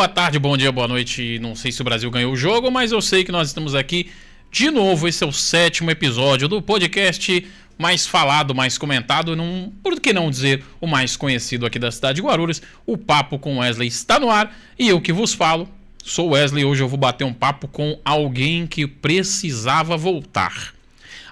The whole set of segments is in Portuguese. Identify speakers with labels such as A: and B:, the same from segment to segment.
A: Boa tarde, bom dia, boa noite. Não sei se o Brasil ganhou o jogo, mas eu sei que nós estamos aqui de novo. Esse é o 7º episódio do podcast mais falado, mais comentado, por que não dizer o mais conhecido aqui da cidade de Guarulhos. O Papo com Wesley está no ar e eu que vos falo sou o Wesley. Hoje eu vou bater um papo com alguém que precisava voltar.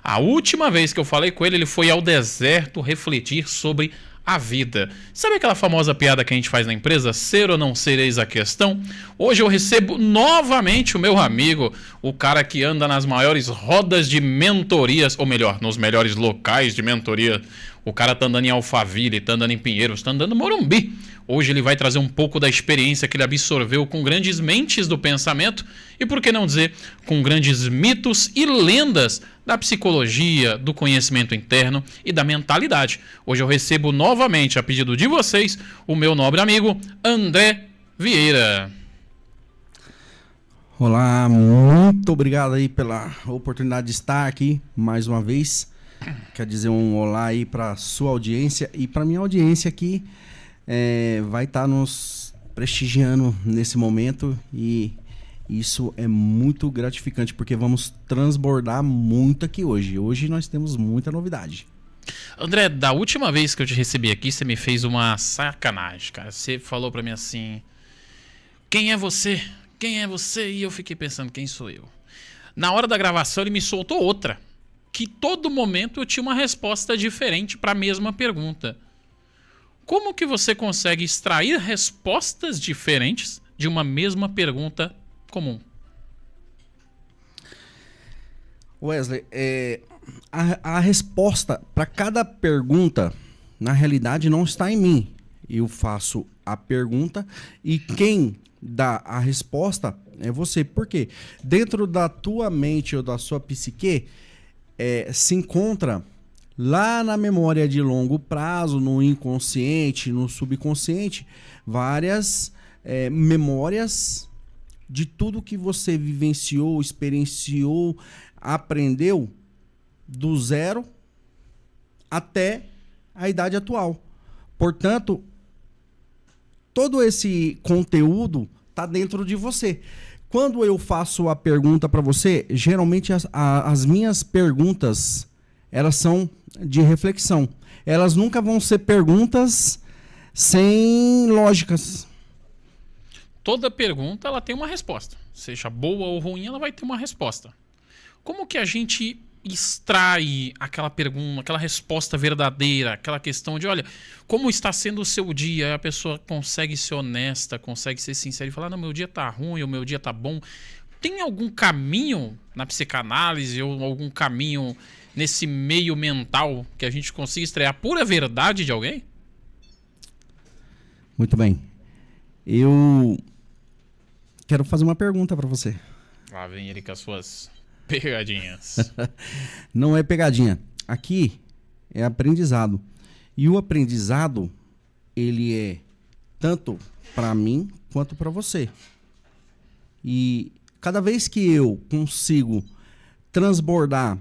A: A última vez que eu falei com ele, ele foi ao deserto refletir sobre a vida. Sabe aquela famosa piada que a gente faz na empresa? Ser ou não ser, eis a questão? Hoje eu recebo novamente o meu amigo, o cara que anda nas maiores rodas de mentorias, ou melhor, nos melhores locais de mentoria. O cara tá andando em Alphaville, tá andando em Pinheiros, tá andando em Morumbi. Hoje ele vai trazer um pouco da experiência que ele absorveu com grandes mentes do pensamento e, por que não dizer, com grandes mitos e lendas da psicologia, do conhecimento interno e da mentalidade. Hoje eu recebo novamente, a pedido de vocês, o meu nobre amigo André Vieira.
B: Olá, muito obrigado aí pela oportunidade de estar aqui mais uma vez. Quer dizer um olá aí para sua audiência e para minha audiência aqui. Vai estar nos prestigiando nesse momento e isso é muito gratificante porque vamos transbordar muito aqui hoje. Hoje nós temos muita novidade.
A: André, da última vez que eu te recebi aqui, você me fez uma sacanagem, cara. Você falou pra mim assim: quem é você? Quem é você? E eu fiquei pensando, quem sou eu? Na hora da gravação ele me soltou outra, que todo momento eu tinha uma resposta diferente para a mesma pergunta. Como que você consegue extrair respostas diferentes de uma mesma pergunta comum?
B: Wesley, a resposta para cada pergunta, na realidade, não está em mim. Eu faço a pergunta e quem dá a resposta é você. Por quê? Dentro da tua mente ou da sua psique, se encontra lá na memória de longo prazo, no inconsciente, no subconsciente, várias memórias de tudo que você vivenciou, experienciou, aprendeu do zero até a idade atual. Portanto, todo esse conteúdo está dentro de você. Quando eu faço a pergunta para você, geralmente as minhas perguntas, elas são de reflexão. Elas nunca vão ser perguntas sem lógicas.
A: Toda pergunta ela tem uma resposta. Seja boa ou ruim, ela vai ter uma resposta. Como que a gente extrai aquela pergunta, aquela resposta verdadeira, aquela questão de, olha, como está sendo o seu dia? A pessoa consegue ser honesta, consegue ser sincera e falar, não, meu dia tá ruim, ou meu dia tá bom. Tem algum caminho na psicanálise ou algum caminho nesse meio mental que a gente consiga extrair a pura verdade de alguém?
B: Muito bem. Eu quero fazer uma pergunta para você.
A: Lá vem ele com as suas pegadinhas.
B: Não é pegadinha. Aqui é aprendizado. E o aprendizado, ele é tanto para mim quanto para você. E cada vez que eu consigo transbordar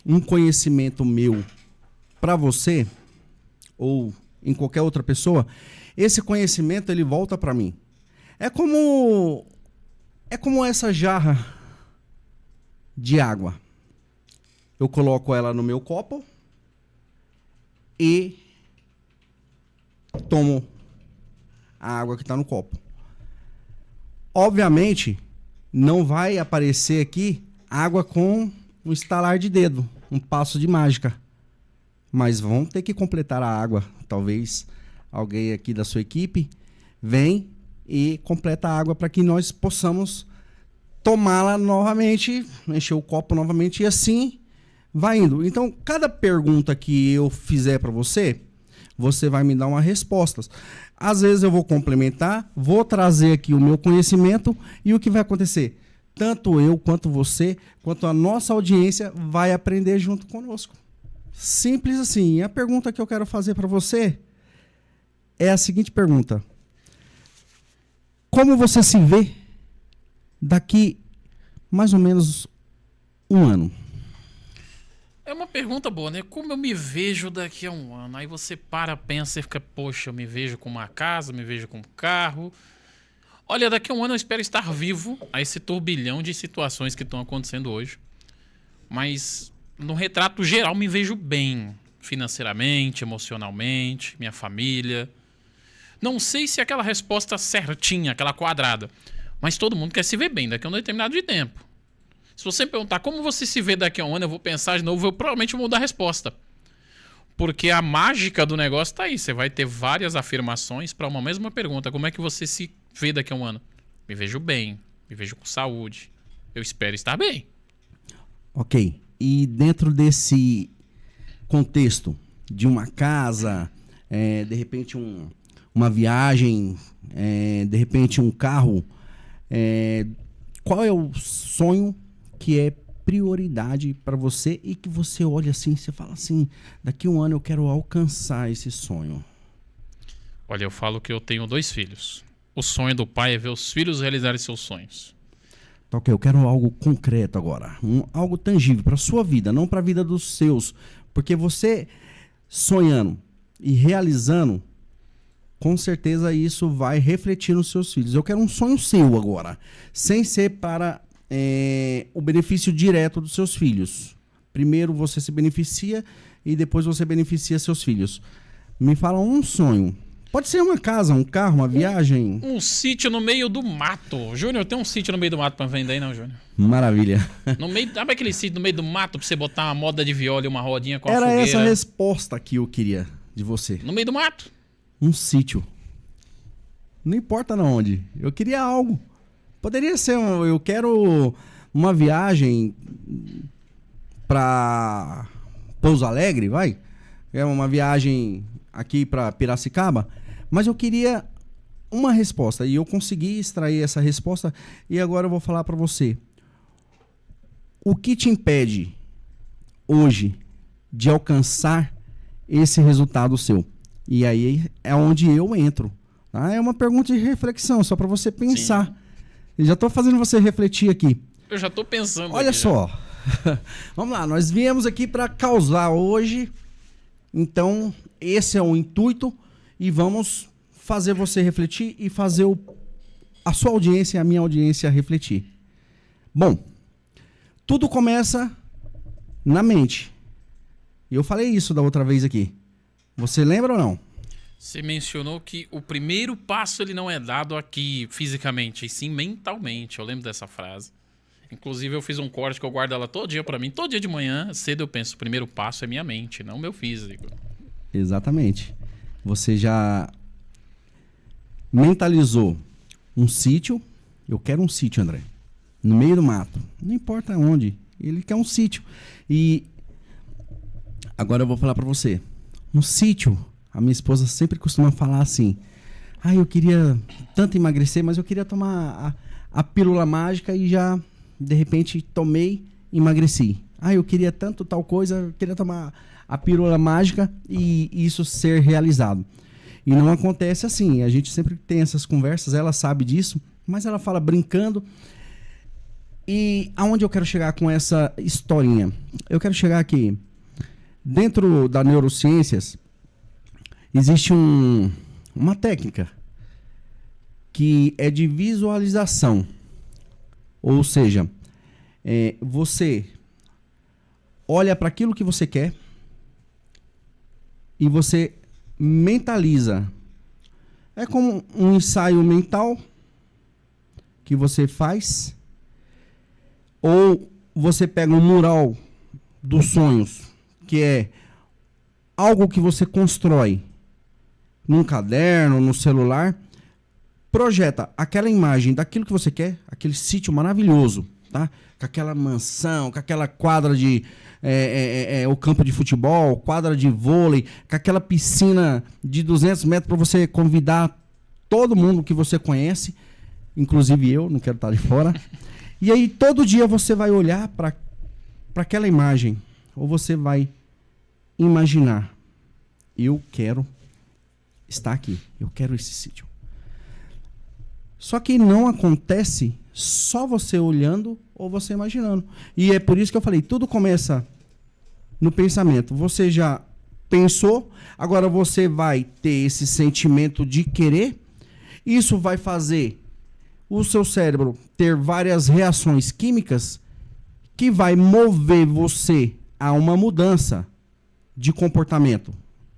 B: um conhecimento meu para você ou em qualquer outra pessoa, esse conhecimento ele volta para mim. É como essa jarra de água. Eu coloco ela no meu copo e tomo a água que está no copo. Obviamente, não vai aparecer aqui água com um estalar de dedo, um passo de mágica. Mas vão ter que completar a água. Talvez alguém aqui da sua equipe vem e completa a água para que nós possamos tomá-la novamente, encher o copo novamente e assim vai indo. Então, cada pergunta que eu fizer para você, você vai me dar uma resposta. Às vezes eu vou complementar, vou trazer aqui o meu conhecimento e o que vai acontecer? Tanto eu, quanto você, quanto a nossa audiência vai aprender junto conosco. Simples assim. E a pergunta que eu quero fazer para você é a seguinte pergunta. Como você se vê daqui mais ou menos um ano?
A: É uma pergunta boa, né? Como eu me vejo daqui a um ano? Aí você pensa e fica, poxa, eu me vejo com uma casa, me vejo com um carro. Olha, daqui a um ano eu espero estar vivo a esse turbilhão de situações que estão acontecendo hoje. Mas, no retrato geral, me vejo bem. Financeiramente, emocionalmente, minha família. Não sei se é aquela resposta certinha, aquela quadrada. Mas todo mundo quer se ver bem daqui a um determinado de tempo. Se você me perguntar como você se vê daqui a um ano, eu vou pensar de novo, eu provavelmente vou mudar a resposta. Porque a mágica do negócio tá aí. Você vai ter várias afirmações para uma mesma pergunta. Como é que você se vê daqui a um ano? Me vejo bem, me vejo com saúde. Eu espero estar bem.
B: Ok. E dentro desse contexto de uma casa, de repente uma viagem, de repente um carro, qual é o sonho que é prioridade para você e que você olha assim, você fala assim, daqui a um ano eu quero alcançar esse sonho?
A: Olha, eu falo que eu tenho 2 filhos. O sonho do pai é ver os filhos realizarem seus sonhos.
B: Tá, ok, eu quero algo concreto agora, algo tangível para sua vida, não para a vida dos seus, porque você sonhando e realizando, com certeza isso vai refletir nos seus filhos. Eu quero um sonho seu agora, sem ser para o benefício direto dos seus filhos. Primeiro você se beneficia e depois você beneficia seus filhos. Me fala um sonho. Pode ser uma casa, um carro, uma viagem.
A: Um sítio no meio do mato. Júnior, tem um sítio no meio do mato pra vender aí, não, Júnior?
B: Maravilha.
A: No meio, sabe aquele sítio no meio do mato pra você botar uma moda de viola e uma rodinha com a
B: Era
A: fogueira?
B: essa a resposta que eu queria de você.
A: No meio do mato.
B: Um sítio. Não importa na onde. Eu queria algo. Poderia ser, eu quero uma viagem pra Pouso Alegre, vai? É uma viagem aqui pra Piracicaba. Mas eu queria uma resposta. E eu consegui extrair essa resposta. E agora eu vou falar pra você. O que te impede hoje de alcançar esse resultado seu? E aí é onde eu entro. Tá? É uma pergunta de reflexão, só pra você pensar. Sim. Eu já tô fazendo você refletir aqui.
A: Eu já tô pensando.
B: Olha
A: aqui,
B: só. Vamos lá, nós viemos aqui para causar hoje. Então, esse é o intuito. E vamos fazer você refletir e fazer a sua audiência e a minha audiência refletir. Bom, tudo começa na mente. E eu falei isso da outra vez aqui. Você lembra ou não?
A: Você mencionou que o primeiro passo ele não é dado aqui fisicamente, e sim mentalmente. Eu lembro dessa frase. Inclusive eu fiz um corte que eu guardo ela todo dia pra mim. Todo dia de manhã, cedo eu penso, o primeiro passo é minha mente, não meu físico.
B: Exatamente. Você já mentalizou um sítio. Eu quero um sítio, André. No meio do mato. Não importa onde. Ele quer um sítio. E agora eu vou falar pra você. Um sítio. A minha esposa sempre costuma falar assim: eu queria tanto emagrecer, mas eu queria tomar a pílula mágica e já, de repente, tomei e emagreci. Eu queria tanto tal coisa, eu queria tomar a pílula mágica e isso ser realizado. E não acontece assim. A gente sempre tem essas conversas, ela sabe disso, mas ela fala brincando. E aonde eu quero chegar com essa historinha? Eu quero chegar aqui. Dentro da neurociências, existe uma técnica que é de visualização. Ou seja, você olha para aquilo que você quer e você mentaliza. É como um ensaio mental que você faz. Ou você pega um mural dos sonhos, que é algo que você constrói num caderno, no celular, projeta aquela imagem daquilo que você quer, aquele sítio maravilhoso, tá? Com aquela mansão, com aquela quadra de o campo de futebol, quadra de vôlei, com aquela piscina de 200 metros para você convidar todo mundo que você conhece, inclusive eu, não quero estar de fora. E aí todo dia você vai olhar para aquela imagem, ou você vai imaginar: eu quero estar aqui, eu quero esse sítio. Só que não acontece só você olhando ou você imaginando. E é por isso que eu falei, tudo começa no pensamento. Você já pensou, agora você vai ter esse sentimento de querer. Isso vai fazer o seu cérebro ter várias reações químicas que vai mover você a uma mudança de comportamento.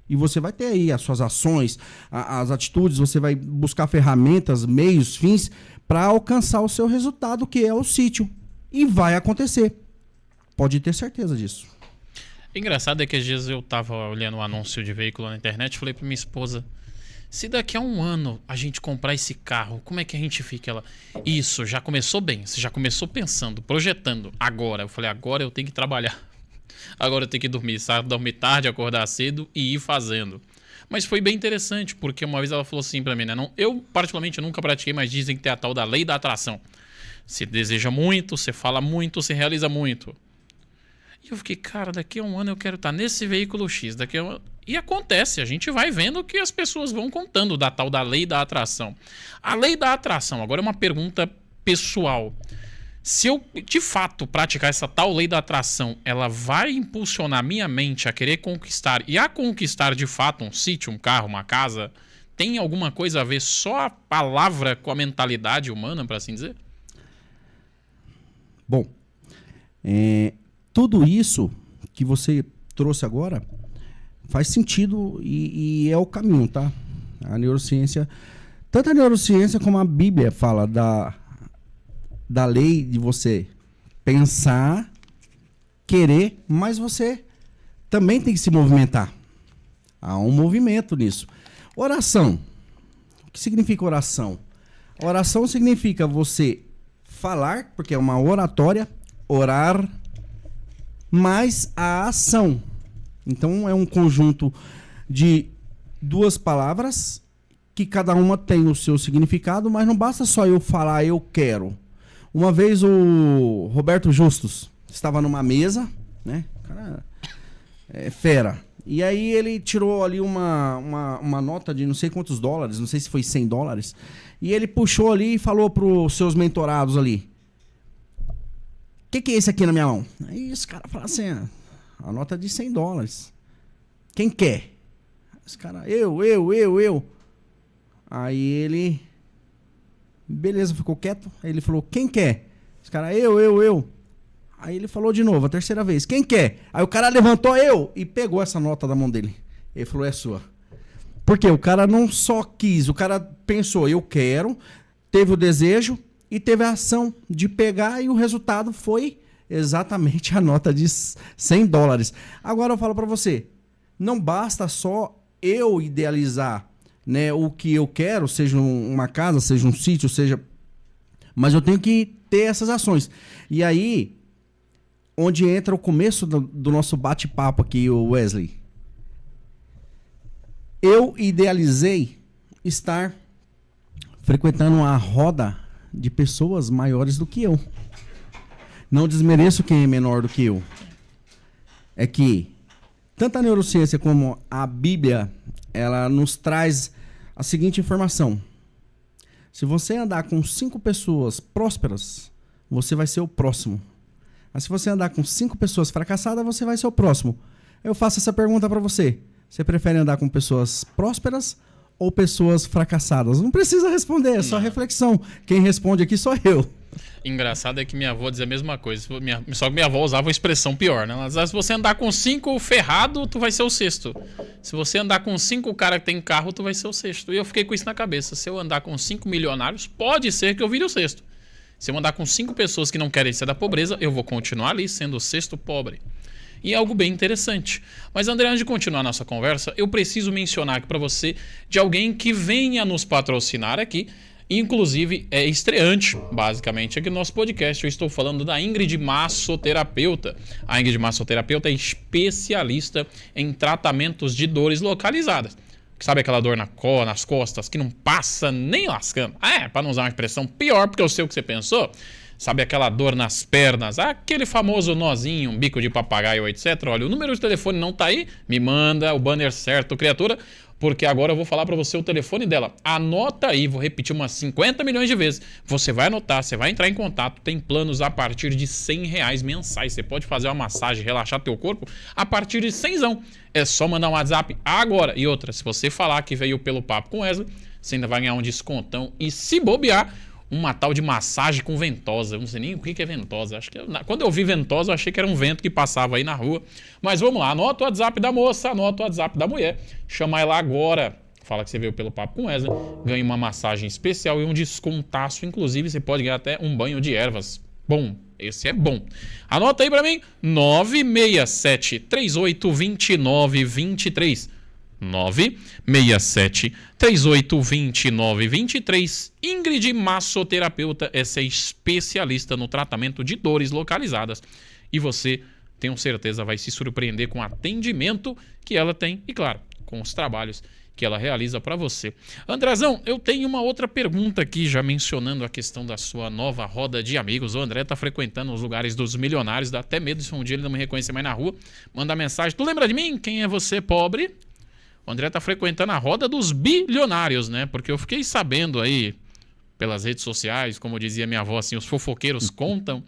B: E você vai ter aí as suas ações, as atitudes, você vai buscar ferramentas, meios, fins para alcançar o seu resultado, que é o sítio. E vai acontecer. Pode ter certeza disso.
A: Engraçado é que às vezes eu tava olhando um anúncio de veículo na internet e falei pra minha esposa, se daqui a um ano a gente comprar esse carro, como é que a gente fica? Ela, isso, já começou bem, você já começou pensando, projetando, agora. Eu falei, agora eu tenho que trabalhar. Agora eu tenho que dormir, sabe? Dormir tarde, acordar cedo e ir fazendo. Mas foi bem interessante, porque uma vez ela falou assim pra mim, né? Não, eu, particularmente, nunca pratiquei, mas dizem que tem a tal da lei da atração. Você deseja muito, você fala muito, você realiza muito. E eu fiquei, cara, daqui a um ano eu quero estar nesse veículo X. Daqui a um ano... E acontece, a gente vai vendo que as pessoas vão contando da tal da lei da atração. A lei da atração, agora é uma pergunta pessoal. Se eu, de fato, praticar essa tal lei da atração, ela vai impulsionar minha mente a querer conquistar e a conquistar, de fato, um sítio, um carro, uma casa? Tem alguma coisa a ver só a palavra com a mentalidade humana, para assim dizer?
B: Bom, tudo isso que você trouxe agora faz sentido e é o caminho, tá? A neurociência, tanto a neurociência como a Bíblia fala da lei de você pensar, querer, mas você também tem que se movimentar. Há um movimento nisso. Oração. O que significa oração? Oração significa você falar, porque é uma oratória, orar, mais a ação. Então é um conjunto de duas palavras que cada uma tem o seu significado, mas não basta só eu falar eu quero. Uma vez o Roberto Justus estava numa mesa, né? O cara é fera. E aí ele tirou ali uma nota de não sei quantos dólares, não sei se foi $100, e ele puxou ali e falou para os seus mentorados ali, o que é esse aqui na minha mão? Aí esse cara fala assim, a nota de $100. Quem quer? Esse cara, eu. Aí ele, beleza, ficou quieto. Aí ele falou, quem quer? Esse cara, eu. Aí ele falou de novo, a terceira vez, quem quer? Aí o cara levantou eu e pegou essa nota da mão dele. Ele falou, é sua. Porque o cara não só quis, o cara pensou, eu quero, teve o desejo e teve a ação de pegar e o resultado foi exatamente a nota de $100. Agora eu falo para você, não basta só eu idealizar, né, o que eu quero, seja uma casa, seja um sítio, seja... Mas eu tenho que ter essas ações. E aí, onde entra o começo do nosso bate-papo aqui, o Wesley. Eu idealizei estar frequentando uma roda de pessoas maiores do que eu. Não desmereço quem é menor do que eu. É que tanto a neurociência como a Bíblia, ela nos traz a seguinte informação. Se você andar com 5 pessoas prósperas, você vai ser o próximo. Mas se você andar com 5 pessoas fracassadas, você vai ser o próximo. Eu faço essa pergunta para você. Você prefere andar com pessoas prósperas ou pessoas fracassadas? Não precisa responder, é só reflexão. Quem responde aqui sou eu.
A: Engraçado é que minha avó dizia a mesma coisa. Só que minha avó usava uma expressão pior, né? Ela dizia, se você andar com 5 ferrado, tu vai ser o sexto. Se você andar com 5 cara que tem carro, tu vai ser o sexto. E eu fiquei com isso na cabeça. Se eu andar com 5 milionários, pode ser que eu vire o sexto. Se eu andar com 5 pessoas que não querem ser da pobreza, eu vou continuar ali sendo o sexto pobre. E é algo bem interessante. Mas, André, antes de continuar a nossa conversa, eu preciso mencionar aqui para você de alguém que venha nos patrocinar aqui. Inclusive, é estreante, basicamente, aqui no nosso podcast. Eu estou falando da Ingrid Massoterapeuta. A Ingrid Massoterapeuta é especialista em tratamentos de dores localizadas. Sabe aquela dor nas costas que não passa nem lascando? Para não usar uma expressão pior, porque eu sei o que você pensou. Sabe aquela dor nas pernas? Aquele famoso nozinho, um bico de papagaio, etc. Olha, o número de telefone não tá aí. Me manda o banner certo, criatura. Porque agora eu vou falar para você o telefone dela. Anota aí, vou repetir umas 50 milhões de vezes. Você vai anotar, você vai entrar em contato. Tem planos a partir de R$100 mensais. Você pode fazer uma massagem, relaxar teu corpo a partir de R$100. É só mandar um WhatsApp agora. E outra, se você falar que veio pelo Papo com Wesley, você ainda vai ganhar um descontão. E se bobear, uma tal de massagem com ventosa. Eu não sei nem o que é ventosa. Acho que quando eu vi ventosa, eu achei que era um vento que passava aí na rua. Mas vamos lá, anota o WhatsApp da moça, anota o WhatsApp da mulher. Chama ela agora. Fala que você veio pelo Papo com Wesley. Ganha uma massagem especial e um descontaço. Inclusive, você pode ganhar até um banho de ervas. Bom, esse é bom. Anota aí pra mim. 967-3829-23. 967-3829-23. Ingrid Massoterapeuta, essa é especialista no tratamento de dores localizadas. E você, tenho certeza, vai se surpreender com o atendimento que ela tem e, claro, com os trabalhos que ela realiza para você. Andrezão, eu tenho uma outra pergunta aqui, já mencionando a questão da sua nova roda de amigos. O André tá frequentando os lugares dos milionários, dá até medo se um dia ele não me reconhecer mais na rua. Manda mensagem, tu lembra de mim? Quem é você, pobre? O André tá frequentando a roda dos bilionários, né? Porque eu fiquei sabendo aí, pelas redes sociais, como dizia minha avó, assim, os fofoqueiros contam,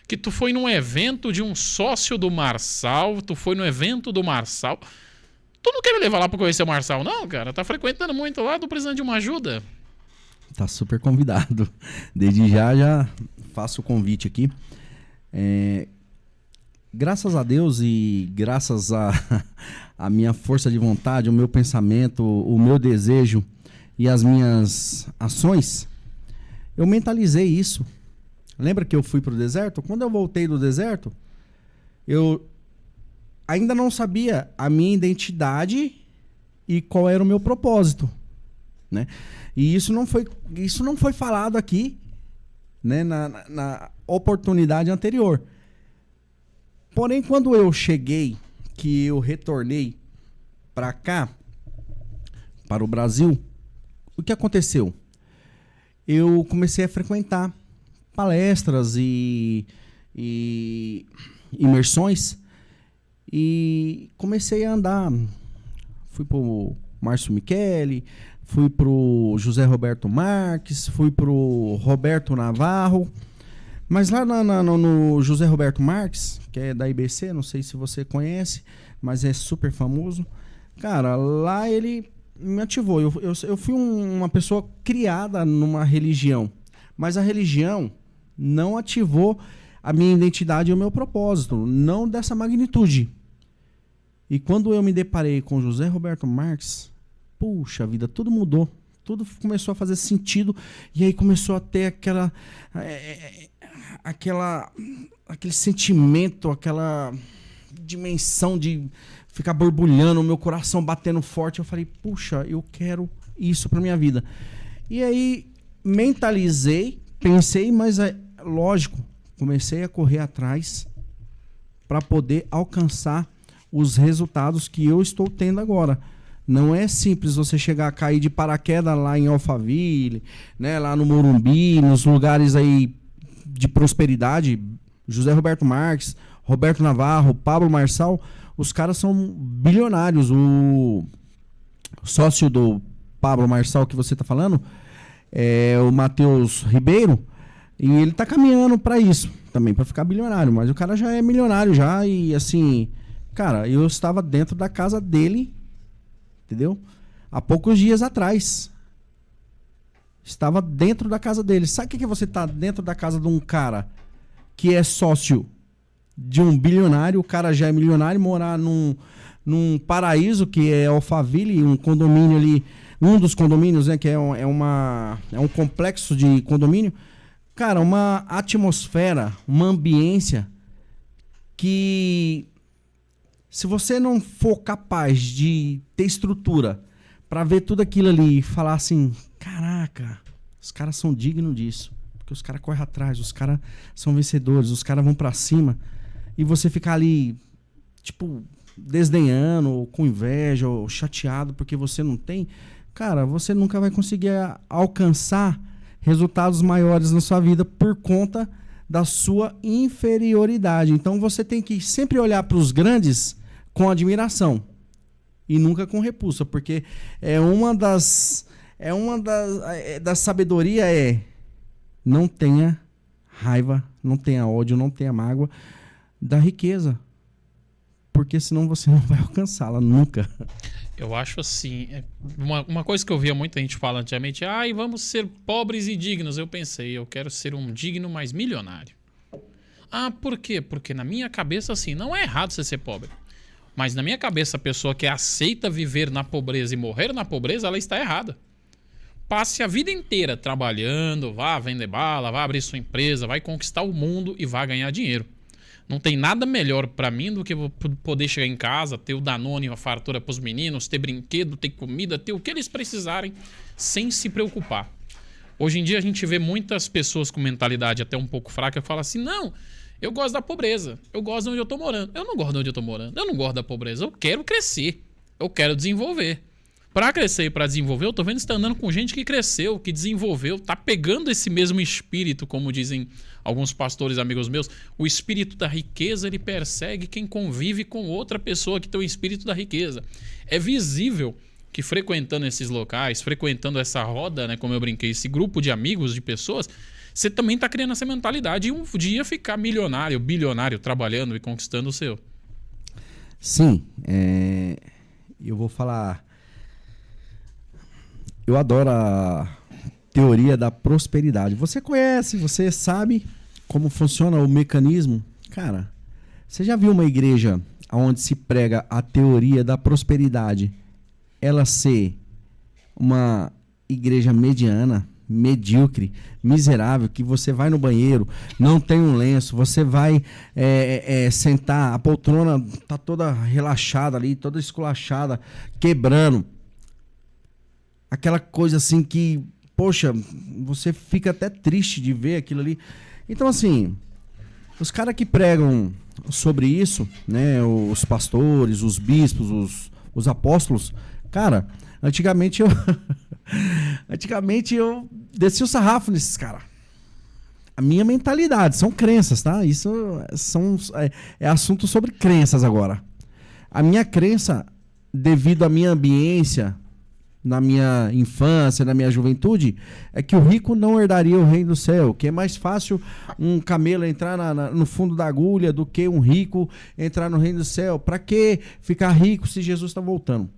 A: que tu foi num evento de um sócio do Marçal, tu foi no evento do Marçal. Tu não quer me levar lá pra conhecer o Marçal, não, cara? Tá frequentando muito lá, tô precisando de uma ajuda.
B: Tá super convidado. Desde já faço o convite aqui. Graças a Deus e graças a minha força de vontade, o meu pensamento, o meu desejo e as minhas ações, eu mentalizei isso. Lembra que eu fui pro deserto? Quando eu voltei do deserto, eu ainda não sabia a minha identidade e qual era o meu propósito, né? E isso não foi falado aqui, né, na oportunidade anterior. Porém, quando eu cheguei, que eu retornei para cá, para o Brasil, o que aconteceu? Eu comecei a frequentar palestras e imersões e comecei a andar. Fui pro Márcio Michele, fui pro José Roberto Marques, fui pro Roberto Navarro. Mas lá no José Roberto Marques, que é da IBC, não sei se você conhece, mas é super famoso. Cara, lá ele me ativou. Eu fui uma pessoa criada numa religião, mas a religião não ativou a minha identidade e o meu propósito, não dessa magnitude. E quando eu me deparei com José Roberto Marques, puxa vida, tudo mudou. Tudo começou a fazer sentido e aí começou a ter aquele sentimento, aquela dimensão de ficar borbulhando, o meu coração batendo forte. Eu falei, puxa, eu quero isso pra minha vida. E aí mentalizei, pensei, mas lógico, comecei a correr atrás para poder alcançar os resultados que eu estou tendo agora. Não é simples você chegar a cair de paraquedas lá em Alphaville, né, lá no Morumbi, nos lugares aí de prosperidade. José Roberto Marques, Roberto Navarro, Pablo Marçal, os caras são bilionários. O sócio do Pablo Marçal que você está falando é o Matheus Ribeiro, e ele está caminhando para isso também, para ficar bilionário, mas o cara já é milionário já. E assim, cara, eu estava dentro da casa dele, entendeu? Há poucos dias atrás. Estava dentro da casa dele. Sabe o que você tá dentro da casa de um cara que é sócio de um bilionário? O cara já é milionário, morar num paraíso que é Alphaville, um condomínio ali, um dos condomínios, né, que é um complexo de condomínio. Cara, uma atmosfera, uma ambiência que, se você não for capaz de ter estrutura para ver tudo aquilo ali e falar assim, caraca, os caras são dignos disso, porque os caras correm atrás, os caras são vencedores, os caras vão para cima, e você ficar ali, tipo, desdenhando, ou com inveja, ou chateado porque você não tem, cara, você nunca vai conseguir alcançar resultados maiores na sua vida por conta da sua inferioridade. Então você tem que sempre olhar para os grandes com admiração e nunca com repulsa, porque da sabedoria não tenha raiva, não tenha ódio, não tenha mágoa da riqueza, porque senão você não vai alcançá-la nunca.
A: Eu acho assim, uma coisa que eu via muita gente falar antigamente, ai, vamos ser pobres e dignos. Eu pensei, eu quero ser um digno, mas milionário. Ah, por quê? Porque na minha cabeça, assim, não é errado você ser pobre. Mas na minha cabeça, a pessoa que aceita viver na pobreza e morrer na pobreza, ela está errada. Passe a vida inteira trabalhando, vá vender bala, vá abrir sua empresa, vai conquistar o mundo e vá ganhar dinheiro. Não tem nada melhor pra mim do que poder chegar em casa, ter o Danone, a fartura pros meninos, ter brinquedo, ter comida, ter o que eles precisarem, sem se preocupar. Hoje em dia a gente vê muitas pessoas com mentalidade até um pouco fraca que falam assim, não, eu gosto da pobreza, eu gosto de onde eu tô morando. Eu não gosto de onde eu tô morando, eu não gosto da pobreza, eu quero crescer, eu quero desenvolver. Pra crescer e pra desenvolver, eu tô vendo que você tá andando com gente que cresceu, que desenvolveu, tá pegando esse mesmo espírito, como dizem alguns pastores amigos meus, o espírito da riqueza, ele persegue quem convive com outra pessoa que tem o espírito da riqueza. É visível que frequentando esses locais, frequentando essa roda, né, como eu brinquei, esse grupo de amigos, de pessoas, você também tá criando essa mentalidade de um dia ficar milionário, bilionário, trabalhando e conquistando o seu.
B: Sim, eu vou falar... Eu adoro a teoria da prosperidade. Você conhece, você sabe como funciona o mecanismo? Cara, você já viu uma igreja onde se prega a teoria da prosperidade, ela ser uma igreja mediana, medíocre, miserável, que você vai no banheiro, não tem um lenço, você vai sentar, a poltrona tá toda relaxada ali, toda esculachada, quebrando. Aquela coisa assim que, poxa, você fica até triste de ver aquilo ali. Então, assim, os caras que pregam sobre isso, né, os pastores, os bispos, os apóstolos, cara, antigamente eu desci o sarrafo nesses caras. A minha mentalidade, são crenças, tá? Isso é assunto sobre crenças agora. A minha crença, devido à minha ambiência, na minha infância, na minha juventude, é que o rico não herdaria o reino do céu, que é mais fácil um camelo entrar no fundo da agulha do que um rico entrar no reino do céu. Para que ficar rico se Jesus está voltando?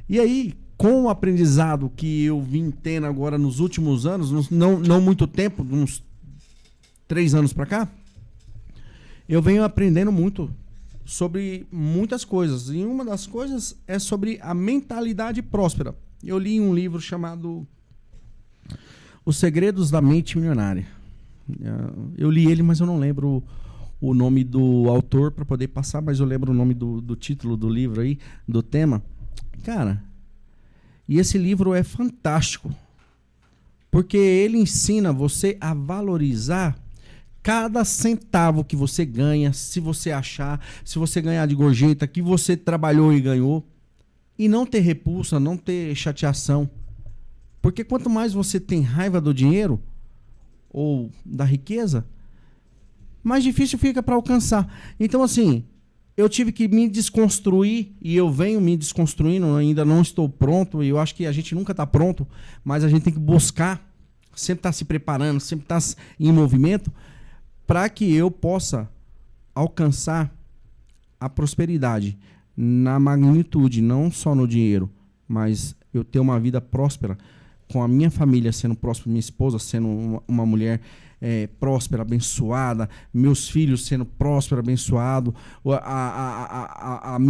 B: E aí, com o aprendizado que eu vim tendo agora nos últimos anos, não muito tempo, uns 3 anos para cá, eu venho aprendendo muito sobre muitas coisas. E uma das coisas é sobre a mentalidade próspera. Eu li um livro chamado Os Segredos da Mente Milionária. Eu li ele, mas eu não lembro o nome do autor para poder passar, mas eu lembro o nome do título do livro aí, do tema. Cara, e esse livro é fantástico, porque ele ensina você a valorizar cada centavo que você ganha, se você achar, se você ganhar de gorjeta, que você trabalhou e ganhou. E não ter repulsa, não ter chateação. Porque quanto mais você tem raiva do dinheiro ou da riqueza, mais difícil fica para alcançar. Então, assim, eu tive que me desconstruir e eu venho me desconstruindo, ainda não estou pronto. E eu acho que a gente nunca está pronto, mas a gente tem que buscar, sempre estar se preparando, sempre estar em movimento para que eu possa alcançar a prosperidade. Na magnitude, não só no dinheiro, mas eu ter uma vida próspera, com a minha família sendo próspera, minha esposa sendo uma mulher próspera, abençoada, meus filhos sendo prósperos, abençoados,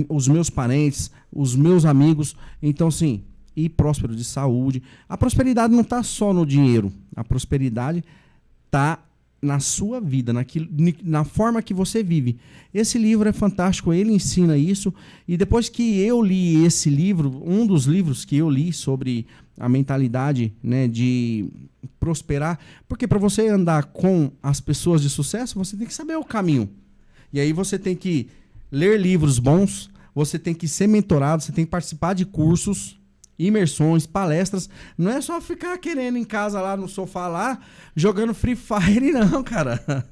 B: os meus parentes, os meus amigos. Então, sim, e próspero de saúde. A prosperidade não está só no dinheiro, a prosperidade está na sua vida, na forma que você vive. Esse livro é fantástico, ele ensina isso. E depois que eu li esse livro, um dos livros que eu li sobre a mentalidade, né, de prosperar, porque para você andar com as pessoas de sucesso, você tem que saber o caminho. E aí você tem que ler livros bons, você tem que ser mentorado, você tem que participar de cursos, imersões, palestras. Não é só ficar querendo em casa lá no sofá lá, jogando Free Fire, não, cara.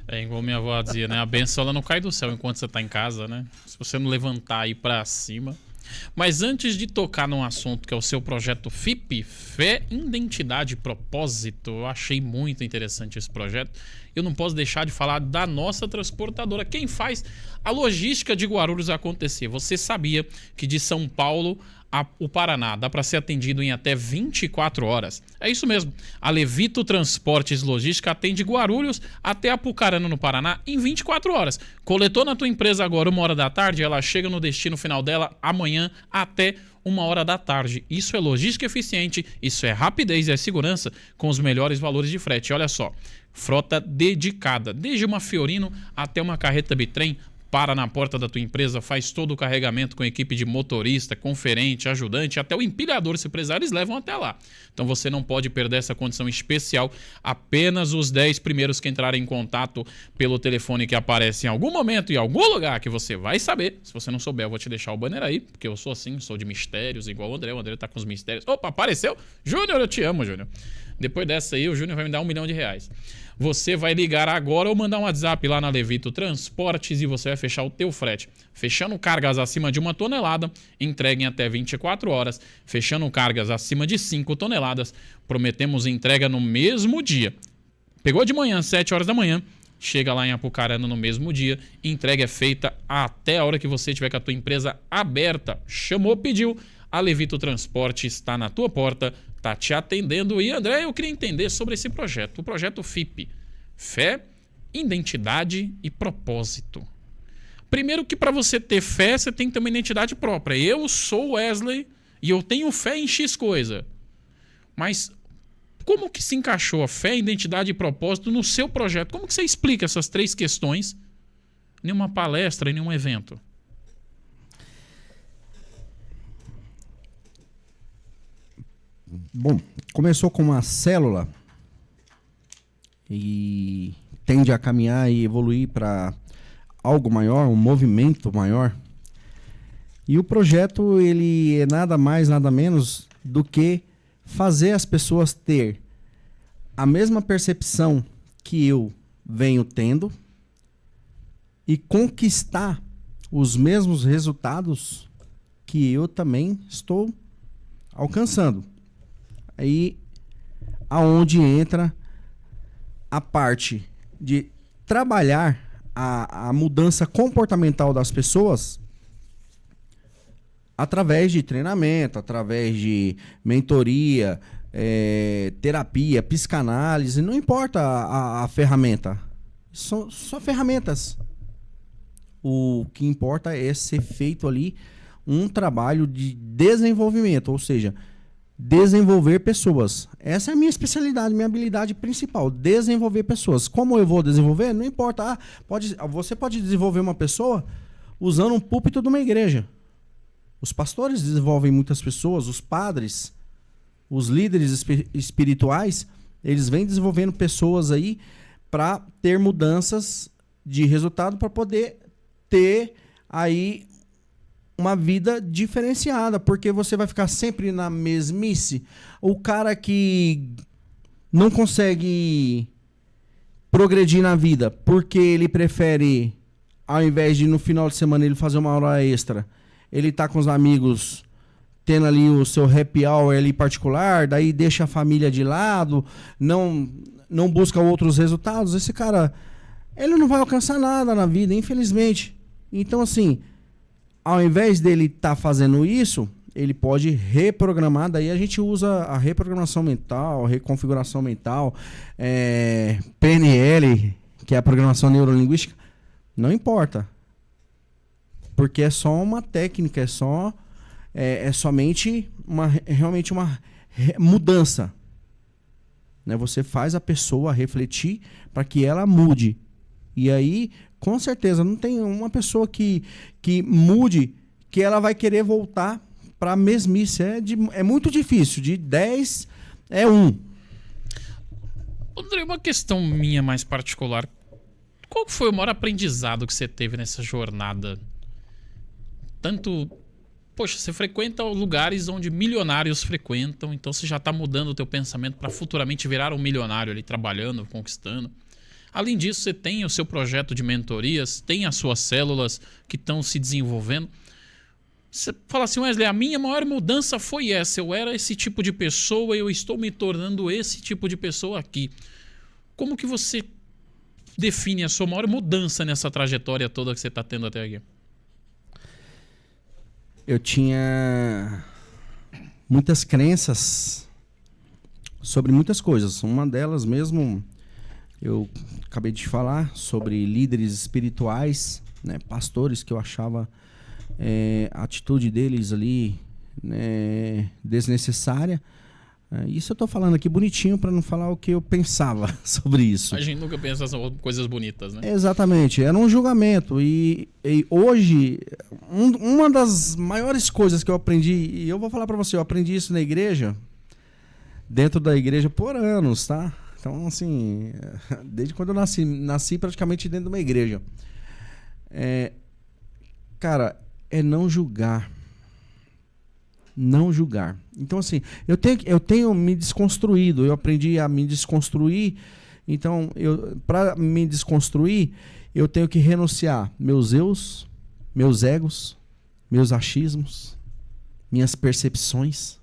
A: É igual minha avó dizia, né? A benção ela não cai do céu enquanto você tá em casa, né? Se você não levantar aí pra cima. Mas antes de tocar num assunto que é o seu projeto FIP, Fé, Identidade e Propósito, eu achei muito interessante esse projeto. eu não posso deixar de falar da nossa transportadora. Quem faz a logística de Guarulhos acontecer? Você sabia que de São Paulo o Paraná dá para ser atendido em até 24 horas? É isso mesmo. A Levito Transportes Logística atende Guarulhos até Apucarana, no Paraná, em 24 horas. Coletou na tua empresa agora 1h da tarde, ela chega no destino final dela amanhã até 1h da tarde. Isso é logística eficiente, isso é rapidez e é segurança com os melhores valores de frete. Olha só, frota dedicada, desde uma Fiorino até uma carreta bitrem, para na porta da tua empresa, faz todo o carregamento com equipe de motorista, conferente, ajudante, até o empilhador, se precisar, eles levam até lá. Então você não pode perder essa condição especial. Apenas os 10 primeiros que entrarem em contato pelo telefone que aparece em algum momento, em algum lugar que você vai saber. Se você não souber, eu vou te deixar o banner aí, porque eu sou assim, sou de mistérios, igual o André tá com os mistérios. Opa, apareceu! Júnior, eu te amo, Júnior. Depois dessa aí, o Júnior vai me dar R$1 milhão. Você vai ligar agora ou mandar um WhatsApp lá na Levito Transportes e você vai fechar o teu frete. Fechando cargas acima de 1 tonelada, entrega em até 24 horas. Fechando cargas acima de 5 toneladas, prometemos entrega no mesmo dia. Pegou de manhã, 7 horas da manhã, chega lá em Apucarana no mesmo dia. Entrega é feita até a hora que você tiver com a tua empresa aberta. Chamou, pediu. A Levito Transporte está na tua porta, está te atendendo. E, André, eu queria entender sobre esse projeto. O projeto FIP. Fé, identidade e propósito. Primeiro que para você ter fé, você tem que ter uma identidade própria. Eu sou Wesley e eu tenho fé em X coisa. Mas como que se encaixou a fé, identidade e propósito no seu projeto? Como que você explica essas 3 questões em uma palestra, em um evento?
B: Bom, começou com uma célula e tende a caminhar e evoluir para algo maior, um movimento maior. E o projeto, ele é nada mais, nada menos do que fazer as pessoas ter a mesma percepção que eu venho tendo e conquistar os mesmos resultados que eu também estou alcançando. Aí aonde entra a parte de trabalhar a mudança comportamental das pessoas através de treinamento, através de mentoria, terapia, psicanálise, não importa a ferramenta, são só ferramentas. O que importa é ser feito ali um trabalho de desenvolvimento, ou seja, desenvolver pessoas. Essa é a minha especialidade, minha habilidade principal, desenvolver pessoas. Como eu vou desenvolver? Não importa. Você pode desenvolver uma pessoa usando um púlpito de uma igreja. Os pastores desenvolvem muitas pessoas, os padres, os líderes espirituais, eles vêm desenvolvendo pessoas aí para ter mudanças de resultado, para poder ter aí uma vida diferenciada, porque você vai ficar sempre na mesmice. O cara que não consegue progredir na vida porque ele prefere, ao invés de no final de semana ele fazer uma hora extra, ele tá com os amigos tendo ali o seu happy hour ali particular, daí deixa a família de lado, não busca outros resultados, esse cara, ele não vai alcançar nada na vida, infelizmente. Então, assim, ao invés dele estar fazendo isso, ele pode reprogramar. Daí a gente usa a reprogramação mental, reconfiguração mental, PNL, que é a programação neurolinguística. Não importa. Porque é só uma técnica, é somente realmente uma mudança. Né? Você faz a pessoa refletir para que ela mude. E aí, com certeza, não tem uma pessoa que mude que ela vai querer voltar para a mesmice. É muito difícil. De 10 é 1.
A: André, uma questão minha mais particular. Qual foi o maior aprendizado que você teve nessa jornada? Tanto... Poxa, você frequenta lugares onde milionários frequentam, então você já está mudando o teu pensamento para futuramente virar um milionário ali, trabalhando, conquistando. Além disso, você tem o seu projeto de mentorias, tem as suas células que estão se desenvolvendo. Você fala assim, Wesley, a minha maior mudança foi essa. Eu era esse tipo de pessoa e eu estou me tornando esse tipo de pessoa aqui. Como que você define a sua maior mudança nessa trajetória toda que você está tendo até aqui?
B: Eu tinha muitas crenças sobre muitas coisas. Uma delas mesmo, eu acabei de falar, sobre líderes espirituais, né, pastores, que eu achava a atitude deles ali, né, desnecessária. Isso eu tô falando aqui bonitinho para não falar o que eu pensava sobre isso.
A: A gente nunca pensa em coisas bonitas, né?
B: Exatamente, era um julgamento. E hoje, uma das maiores coisas que eu aprendi, e eu vou falar para você, eu aprendi isso na igreja, dentro da igreja por anos, tá? Então, assim, desde quando eu nasci praticamente dentro de uma igreja. Cara, é não julgar. Não julgar. Então, assim, eu tenho me desconstruído, eu aprendi a me desconstruir. Então, para me desconstruir, eu tenho que renunciar meus eus, meus egos, meus achismos, minhas percepções.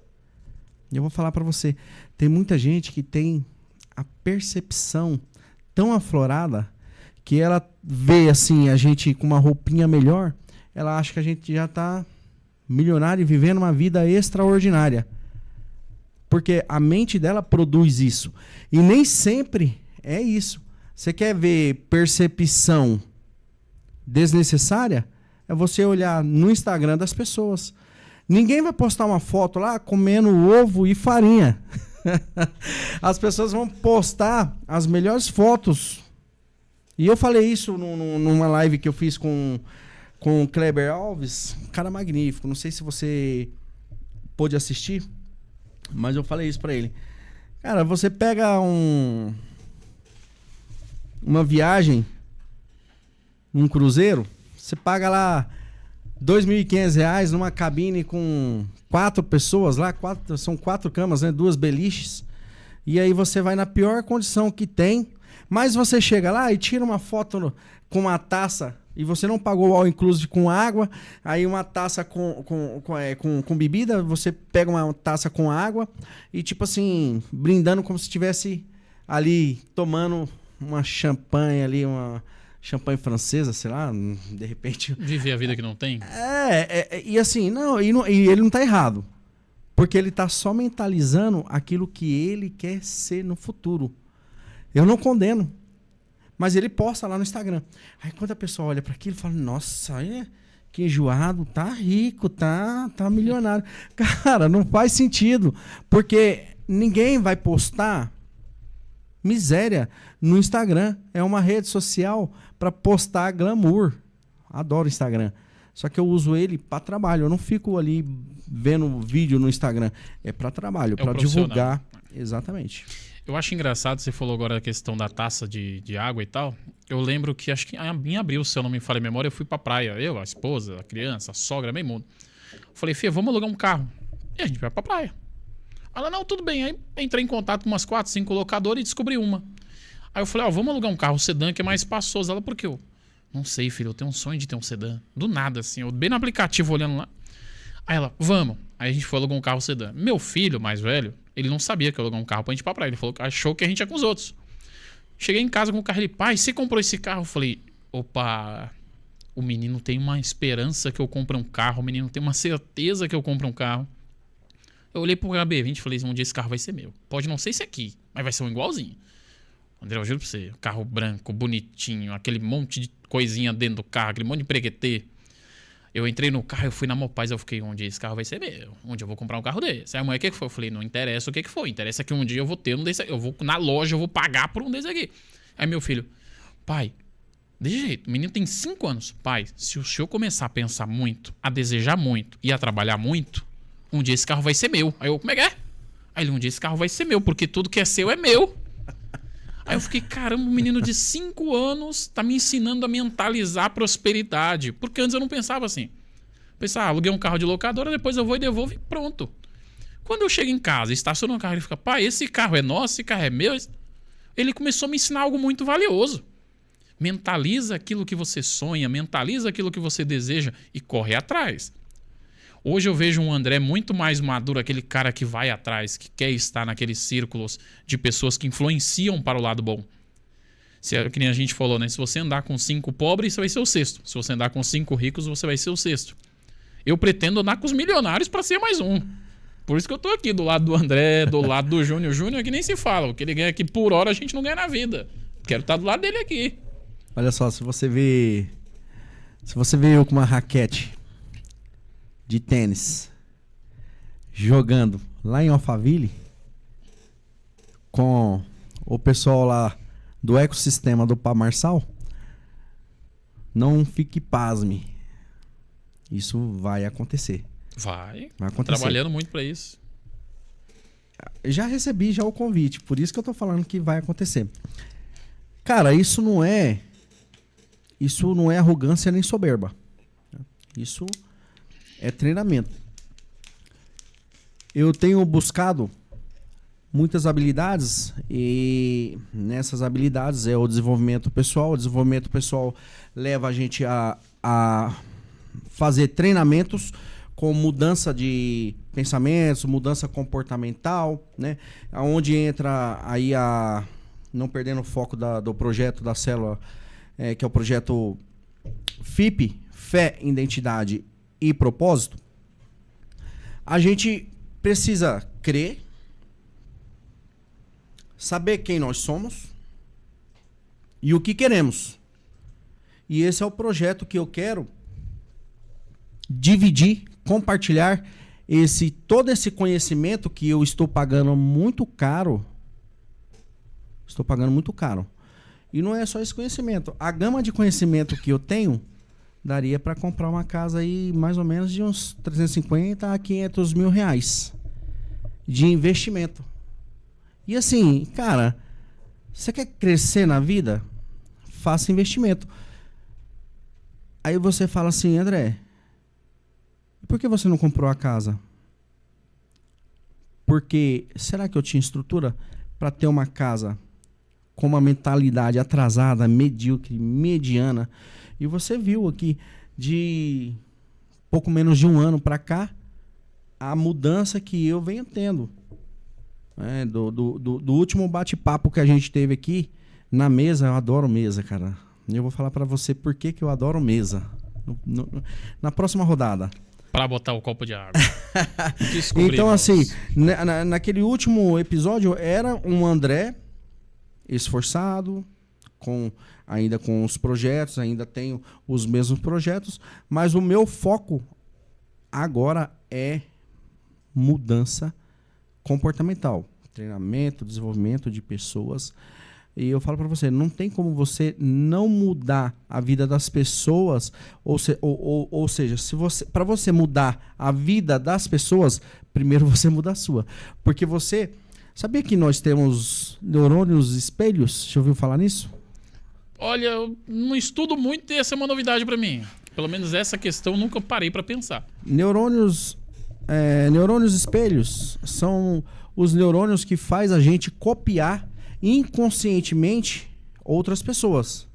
B: E eu vou falar para você, tem muita gente que tem a percepção tão aflorada que ela vê assim a gente com uma roupinha melhor, ela acha que a gente já está milionário e vivendo uma vida extraordinária. Porque a mente dela produz isso. E nem sempre é isso. Você quer ver percepção desnecessária? É você olhar no Instagram das pessoas. Ninguém vai postar uma foto lá comendo ovo e farinha. As pessoas vão postar as melhores fotos. E eu falei isso numa live que eu fiz com o Kleber Alves, um cara magnífico. Não sei se você pôde assistir, mas eu falei isso pra ele. Cara, você pega uma viagem, um cruzeiro, você paga lá R$2.500 numa cabine com 4 pessoas lá, são 4 camas, né? 2 beliches. E aí você vai na pior condição que tem, mas você chega lá e tira uma foto com uma taça e você não pagou o all inclusive com água, aí uma taça com bebida, você pega uma taça com água e tipo assim, brindando como se estivesse ali tomando uma champanhe ali, uma champanhe francesa, sei lá, de repente...
A: Viver a vida que não tem?
B: E assim, e ele não tá errado, porque ele tá só mentalizando aquilo que ele quer ser no futuro. Eu não condeno. Mas ele posta lá no Instagram. Aí quando a pessoa olha para aquilo, fala, nossa, que enjoado, tá rico, tá milionário. Cara, não faz sentido. Porque ninguém vai postar miséria no Instagram. É uma rede social para postar glamour. Adoro o Instagram. Só que eu uso ele para trabalho. Eu não fico ali vendo vídeo no Instagram. É para trabalho, para divulgar. Exatamente.
A: Eu acho engraçado, você falou agora a questão da taça de água e tal. Eu lembro que, acho que em abril, se eu não me falha a memória, eu fui pra praia. Eu, a esposa, a criança, a sogra, meio mundo. Falei, Fê, vamos alugar um carro. E a gente vai pra praia. Ela, não, tudo bem. Aí entrei em contato com umas 4, 5 locadoras e descobri uma. Aí eu falei, vamos alugar um carro sedã que é mais espaçoso. Ela, por quê? Eu, não sei, filho, eu tenho um sonho de ter um sedã. Do nada, assim, eu bem no aplicativo olhando lá. Aí ela, vamos. Aí a gente foi alugar um carro sedã. Meu filho, mais velho, ele não sabia que eu ia alugar um carro pra gente ir pra praia. Ele falou que achou que a gente ia com os outros. Cheguei em casa com o carro. Ele, pai, você comprou esse carro? Eu falei, opa, o menino tem uma esperança que eu compre um carro. O menino tem uma certeza que eu compre um carro. Eu olhei pro HB20 e falei, um dia esse carro vai ser meu. Pode não ser esse aqui, mas vai ser um igualzinho. André, eu juro pra você, carro branco, bonitinho, aquele monte de coisinha dentro do carro, aquele monte de preguetê. Eu entrei no carro, eu fui na Mopaz, eu fiquei, um dia esse carro vai ser meu. Um dia eu vou comprar um carro desse. Aí a mulher, o que foi? Eu falei, não interessa o que foi. Interessa que um dia eu vou ter um desse aqui. Eu vou na loja, eu vou pagar por um desse aqui. Aí meu filho, pai, desse jeito, o menino tem 5 anos. Pai, se o senhor começar a pensar muito, a desejar muito e a trabalhar muito, um dia esse carro vai ser meu. Aí eu, como é que é? Aí ele, um dia esse carro vai ser meu, porque tudo que é seu é meu. Aí eu fiquei, caramba, um menino de 5 anos tá me ensinando a mentalizar a prosperidade. Porque antes eu não pensava assim. Pensava, aluguei um carro de locadora, depois eu vou e devolvo e pronto. Quando eu chego em casa e estaciono o carro, ele fica, pai, esse carro é nosso, esse carro é meu. Ele começou a me ensinar algo muito valioso. Mentaliza aquilo que você sonha, mentaliza aquilo que você deseja e corre atrás. Hoje eu vejo um André muito mais maduro, aquele cara que vai atrás, que quer estar naqueles círculos de pessoas que influenciam para o lado bom. Que nem a gente falou, né? Se você andar com 5 pobres, você vai ser o sexto. Se você andar com 5 ricos, você vai ser o sexto. Eu pretendo andar com os milionários para ser mais um. Por isso que eu tô aqui do lado do André, do lado do Júnior. Júnior que nem se fala. O que ele ganha aqui por hora, a gente não ganha na vida. Quero estar do lado dele aqui.
B: Olha só, se você vê eu com uma raquete de tênis jogando lá em Alphaville com o pessoal lá do ecossistema do Pá Marçal, não fique pasme. Isso vai acontecer.
A: Vai
B: acontecer.
A: Trabalhando muito para isso.
B: Já recebi o convite, por isso que eu tô falando que vai acontecer. Cara, isso não é arrogância nem soberba. Isso é treinamento. Eu tenho buscado muitas habilidades e nessas habilidades é o desenvolvimento pessoal. O desenvolvimento pessoal leva a gente a fazer treinamentos com mudança de pensamentos, mudança comportamental, né? Onde entra aí não perdendo o foco do projeto da célula, que é o projeto FIP, Fé, Identidade e Propósito. A gente precisa crer, saber quem nós somos e o que queremos. E esse é o projeto que eu quero dividir, compartilhar todo esse conhecimento que eu estou pagando muito caro. Estou pagando muito caro. E não é só esse conhecimento. A gama de conhecimento que eu tenho daria para comprar uma casa aí mais ou menos de uns 350 a 500 mil reais de investimento. E assim, cara, você quer crescer na vida? Faça investimento. Aí você fala assim, André, por que você não comprou a casa? Porque será que eu tinha estrutura para ter uma casa com uma mentalidade atrasada, medíocre, mediana? E você viu aqui, de pouco menos de um ano para cá, a mudança que eu venho tendo. Do último bate-papo que a gente teve aqui na mesa. Eu adoro mesa, cara. Eu vou falar para você por que eu adoro mesa na próxima rodada.
A: Para botar o copo de água.
B: Então, assim, naquele último episódio era um André esforçado, ainda com os projetos, ainda tenho os mesmos projetos, mas o meu foco agora é mudança comportamental, treinamento, desenvolvimento de pessoas. E eu falo para você, não tem como você não mudar a vida das pessoas, ou seja, para você mudar a vida das pessoas, primeiro você muda a sua. Porque você... Sabia que nós temos neurônios espelhos? Já ouviu falar nisso?
A: Olha, eu não estudo muito e essa é uma novidade para mim. Pelo menos essa questão eu nunca parei para pensar.
B: Neurônios espelhos são os neurônios que faz a gente copiar inconscientemente outras pessoas.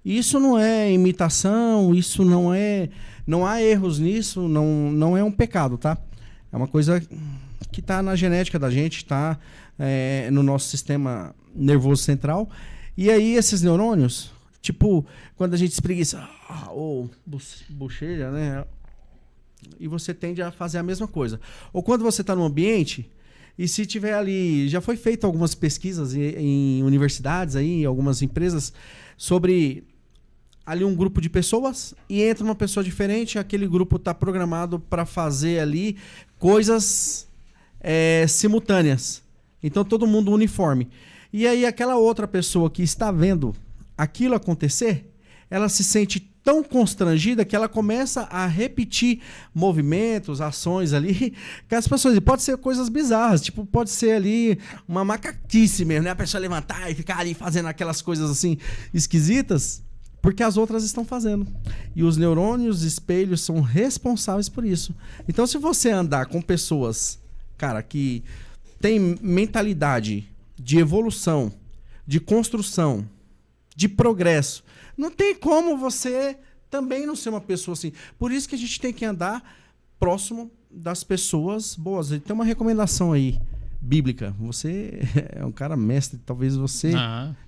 B: Isso não é imitação, isso não há erros nisso, não é um pecado, tá? É uma coisa que está na genética da gente, está no nosso sistema nervoso central. E aí esses neurônios, tipo, quando a gente espreguiça, ou bochecha, né? E você tende a fazer a mesma coisa. Ou quando você está num ambiente, e se tiver ali, já foi feito algumas pesquisas em universidades, aí, em algumas empresas, sobre ali um grupo de pessoas, e entra uma pessoa diferente, aquele grupo está programado para fazer ali coisas simultâneas. Então todo mundo uniforme. E aí aquela outra pessoa que está vendo aquilo acontecer, ela se sente tão constrangida que ela começa a repetir movimentos, ações ali, que as pessoas... Pode ser coisas bizarras, tipo, pode ser ali uma macaquice mesmo, né? A pessoa levantar e ficar ali fazendo aquelas coisas assim esquisitas, porque as outras estão fazendo. E os neurônios espelhos são responsáveis por isso. Então, se você andar com pessoas, cara, que tem mentalidade de evolução, de construção, de progresso, não tem como você também não ser uma pessoa assim. Por isso que a gente tem que andar próximo das pessoas boas. Tem uma recomendação aí bíblica. Você é um cara mestre, talvez você...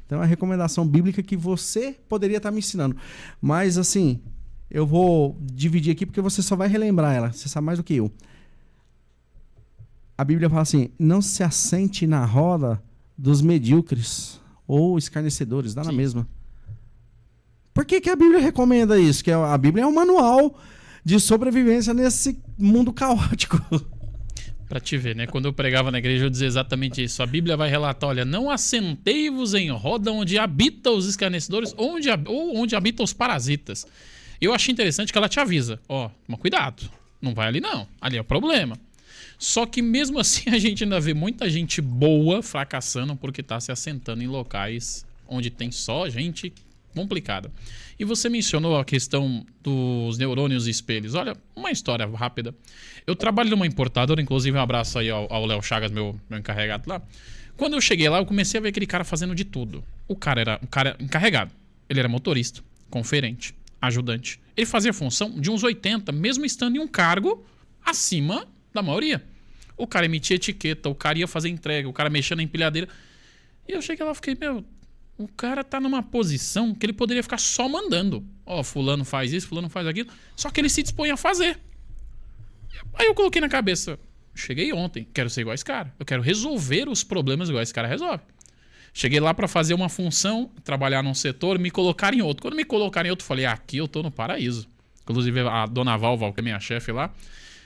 B: Então é uma recomendação bíblica que você poderia estar me ensinando. Mas assim, eu vou dividir aqui porque você só vai relembrar ela. Você sabe mais do que eu. A Bíblia fala assim, não se assente na roda dos medíocres ou escarnecedores, dá na mesma. Por que a Bíblia recomenda isso? Que a Bíblia é um manual de sobrevivência nesse mundo caótico.
A: Pra te ver, né? Quando eu pregava na igreja, eu dizia exatamente isso. A Bíblia vai relatar, olha, não assentei-vos em roda onde habitam os escarnecedores ou onde habitam os parasitas. Eu achei interessante que ela te avisa. Mas cuidado, não vai ali não. Ali é o problema. Só que mesmo assim a gente ainda vê muita gente boa fracassando porque tá se assentando em locais onde tem só gente complicada. E você mencionou a questão dos neurônios e espelhos. Olha, uma história rápida. Eu trabalho numa importadora, inclusive um abraço aí ao Léo Chagas, meu encarregado lá. Quando eu cheguei lá, eu comecei a ver aquele cara fazendo de tudo. O cara era um cara encarregado. Ele era motorista, conferente, ajudante. Ele fazia função de uns 80, mesmo estando em um cargo acima da maioria. O cara emitia etiqueta, o cara ia fazer entrega, o cara mexia na empilhadeira. E eu cheguei lá e fiquei, o cara tá numa posição que ele poderia ficar só mandando. Fulano faz isso, fulano faz aquilo. Só que ele se dispõe a fazer. Aí eu coloquei na cabeça, cheguei ontem, quero ser igual a esse cara. Eu quero resolver os problemas igual esse cara resolve. Cheguei lá pra fazer uma função, trabalhar num setor, me colocar em outro. Quando me colocaram em outro, falei, aqui eu tô no paraíso. Inclusive a dona Val, que é minha chefe lá,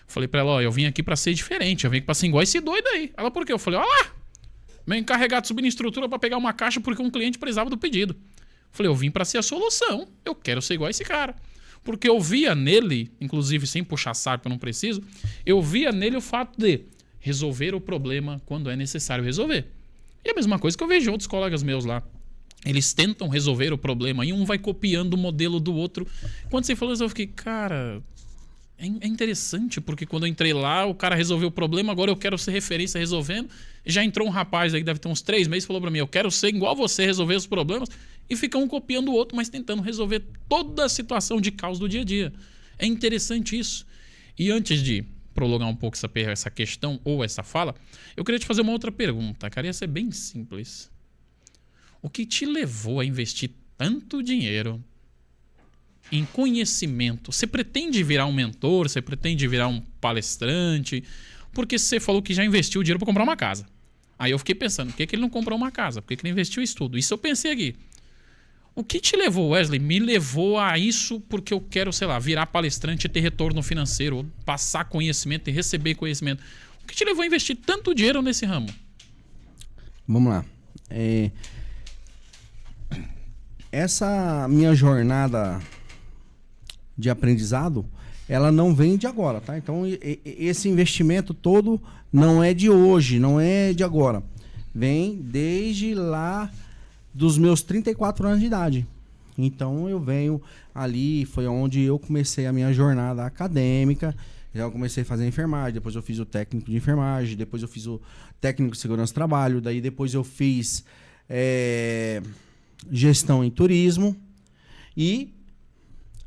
A: falei pra ela, eu vim aqui pra ser diferente, eu vim aqui pra ser igual esse doido aí. Ela, por quê? Eu falei, lá, meu encarregado subindo em estrutura pra pegar uma caixa porque um cliente precisava do pedido. Falei, eu vim pra ser a solução, eu quero ser igual a esse cara. Porque eu via nele, inclusive sem puxar saco, eu não preciso, eu via nele o fato de resolver o problema quando é necessário resolver. E a mesma coisa que eu vejo outros colegas meus lá. Eles tentam resolver o problema e um vai copiando o modelo do outro. Quando você falou isso, eu fiquei, cara, é interessante, porque quando eu entrei lá, o cara resolveu o problema, agora eu quero ser referência resolvendo. Já entrou um rapaz aí, deve ter uns 3 meses, falou pra mim, eu quero ser igual você, resolver os problemas. E fica um copiando o outro, mas tentando resolver toda a situação de caos do dia a dia. É interessante isso. E antes de prolongar um pouco essa questão ou essa fala, eu queria te fazer uma outra pergunta, cara. Ia ser bem simples. O que te levou a investir tanto dinheiro em conhecimento? Você pretende virar um mentor? Você pretende virar um palestrante? Porque você falou que já investiu dinheiro para comprar uma casa. Aí eu fiquei pensando, por que ele não comprou uma casa? Por que ele investiu em estudo? Isso eu pensei aqui. O que te levou, Wesley? Me levou a isso porque eu quero, sei lá, virar palestrante e ter retorno financeiro, ou passar conhecimento e receber conhecimento. O que te levou a investir tanto dinheiro nesse ramo?
B: Vamos lá. Essa minha jornada de aprendizado, ela não vem de agora, tá? Então, esse investimento todo não é de hoje, não é de agora. Vem desde lá dos meus 34 anos de idade. Então eu venho ali, foi onde eu comecei a minha jornada acadêmica. Eu comecei a fazer enfermagem, depois eu fiz o técnico de enfermagem, depois eu fiz o técnico de segurança do trabalho, daí depois eu fiz gestão em turismo e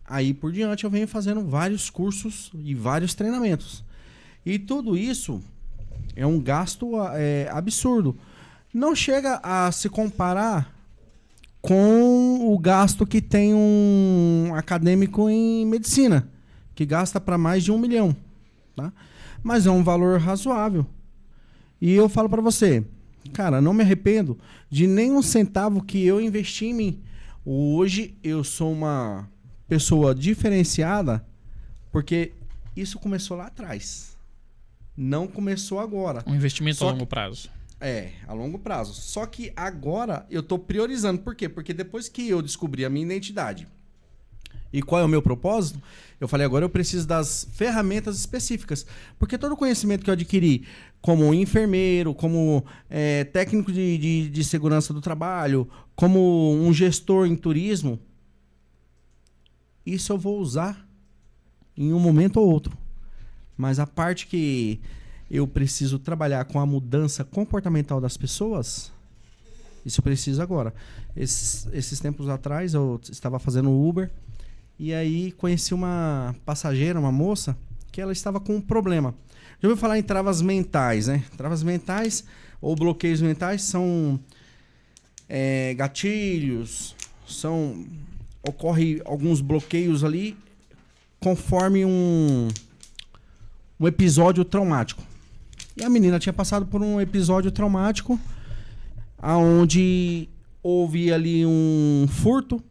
B: aí por diante eu venho fazendo vários cursos e vários treinamentos. E tudo isso é um gasto absurdo. Não chega a se comparar com o gasto que tem um acadêmico em medicina, que gasta para mais de 1 milhão, tá? Mas é um valor razoável. E eu falo para você, cara, não me arrependo de nenhum centavo que eu investi em mim. Hoje eu sou uma pessoa diferenciada porque isso começou lá atrás. Não começou agora.
A: Um investimento a longo prazo.
B: A longo prazo. Só que agora eu tô priorizando. Por quê? Porque depois que eu descobri a minha identidade e qual é o meu propósito, eu falei, agora eu preciso das ferramentas específicas. Porque todo o conhecimento que eu adquiri como enfermeiro, como técnico de segurança do trabalho, como um gestor em turismo, isso eu vou usar em um momento ou outro. Mas a parte que eu preciso trabalhar com a mudança comportamental das pessoas, isso eu preciso agora. Esses tempos atrás eu estava fazendo Uber e aí conheci uma passageira, uma moça, que ela estava com um problema. Já ouviu falar em travas mentais, né? Travas mentais ou bloqueios mentais são gatilhos, ocorre alguns bloqueios ali conforme um episódio traumático. E a menina tinha passado por um episódio traumático onde houve ali um furto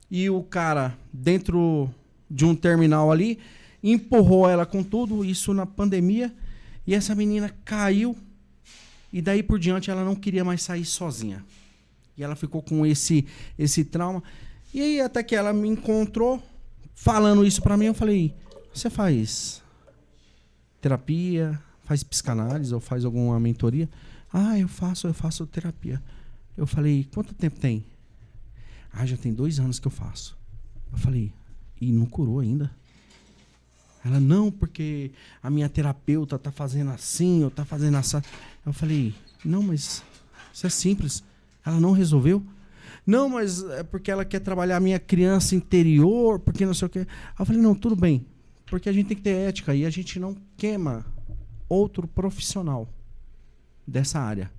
B: e o cara, dentro de um terminal ali, empurrou ela com tudo, isso na pandemia, e essa menina caiu e daí por diante ela não queria mais sair sozinha. E ela ficou com esse trauma. E aí até que ela me encontrou falando isso pra mim, eu falei, você faz terapia, faz psicanálise ou faz alguma mentoria? Eu faço terapia. Eu falei, quanto tempo tem? Já tem 2 anos que eu faço. Eu falei, e não curou ainda? Ela, não, porque a minha terapeuta tá fazendo assim, ou tá fazendo assim. Eu falei, não, mas isso é simples. Ela não resolveu? Não, mas é porque ela quer trabalhar a minha criança interior, porque não sei o quê. Eu falei, não, tudo bem. Porque a gente tem que ter ética e a gente não queima outro profissional dessa área.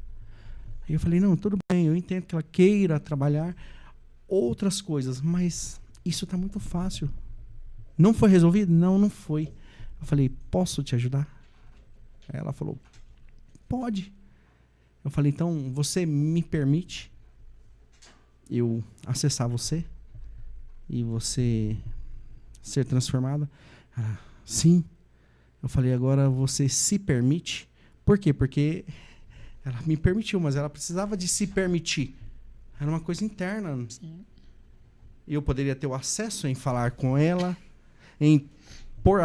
B: Aí eu falei, não, tudo bem, eu entendo que ela queira trabalhar outras coisas, mas isso tá muito fácil. Não foi resolvido? Não, não foi. Eu falei, posso te ajudar? Aí ela falou, pode. Eu falei, então, você me permite eu acessar você e você ser transformada? Sim. Eu falei, agora você se permite? Por quê? Porque ela me permitiu, mas ela precisava de se permitir. Era uma coisa interna. Sim. Eu poderia ter o acesso em falar com ela, em pôr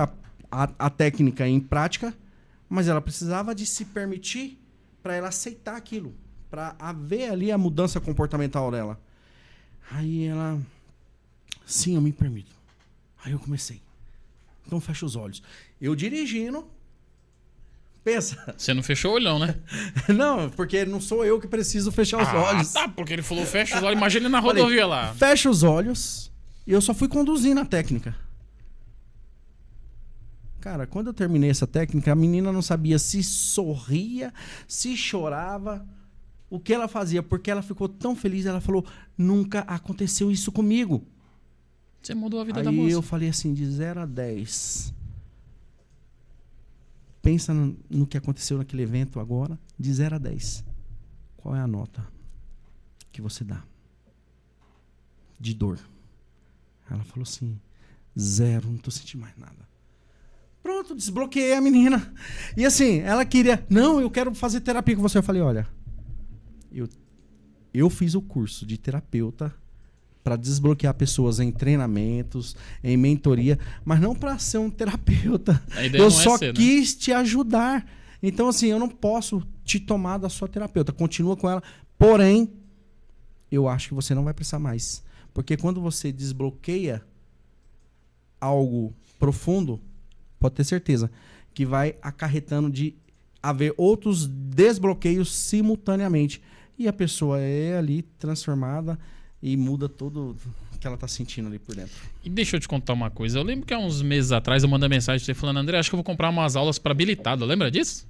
B: a técnica em prática, mas ela precisava de se permitir para ela aceitar aquilo, para haver ali a mudança comportamental dela. Aí ela, sim, eu me permito. Aí eu comecei. Então fecha os olhos. Eu dirigindo, pensa.
A: Você não fechou o olhão, né?
B: Não, porque não sou eu que preciso fechar os olhos.
A: Tá, porque ele falou fecha os olhos. Imagina ele na rodovia lá.
B: Fecha os olhos e eu só fui conduzindo a técnica. Cara, quando eu terminei essa técnica, a menina não sabia se sorria, se chorava, o que ela fazia, porque ela ficou tão feliz, ela falou, nunca aconteceu isso comigo.
A: Você mudou a vida da moça.
B: Aí eu falei assim, de 0 a 10. Pensa no que aconteceu naquele evento agora, de 0 a 10. Qual é a nota que você dá? De dor. Ela falou assim, 0, não tô sentindo mais nada. Pronto, desbloqueei a menina. E assim, ela queria, não, eu quero fazer terapia com você. Eu falei, olha, eu fiz o curso de terapeuta para desbloquear pessoas em treinamentos, em mentoria, mas não para ser um terapeuta. Eu só quis te ajudar. Então, assim, eu não posso te tomar da sua terapeuta. Continua com ela. Porém, eu acho que você não vai precisar mais. Porque quando você desbloqueia algo profundo, pode ter certeza que vai acarretando de haver outros desbloqueios simultaneamente. E a pessoa é ali transformada e muda tudo que ela tá sentindo ali por dentro.
A: E deixa eu te contar uma coisa. Eu lembro que há uns meses atrás eu mandei mensagem pra você falando, André, acho que eu vou comprar umas aulas para habilitado. Lembra disso?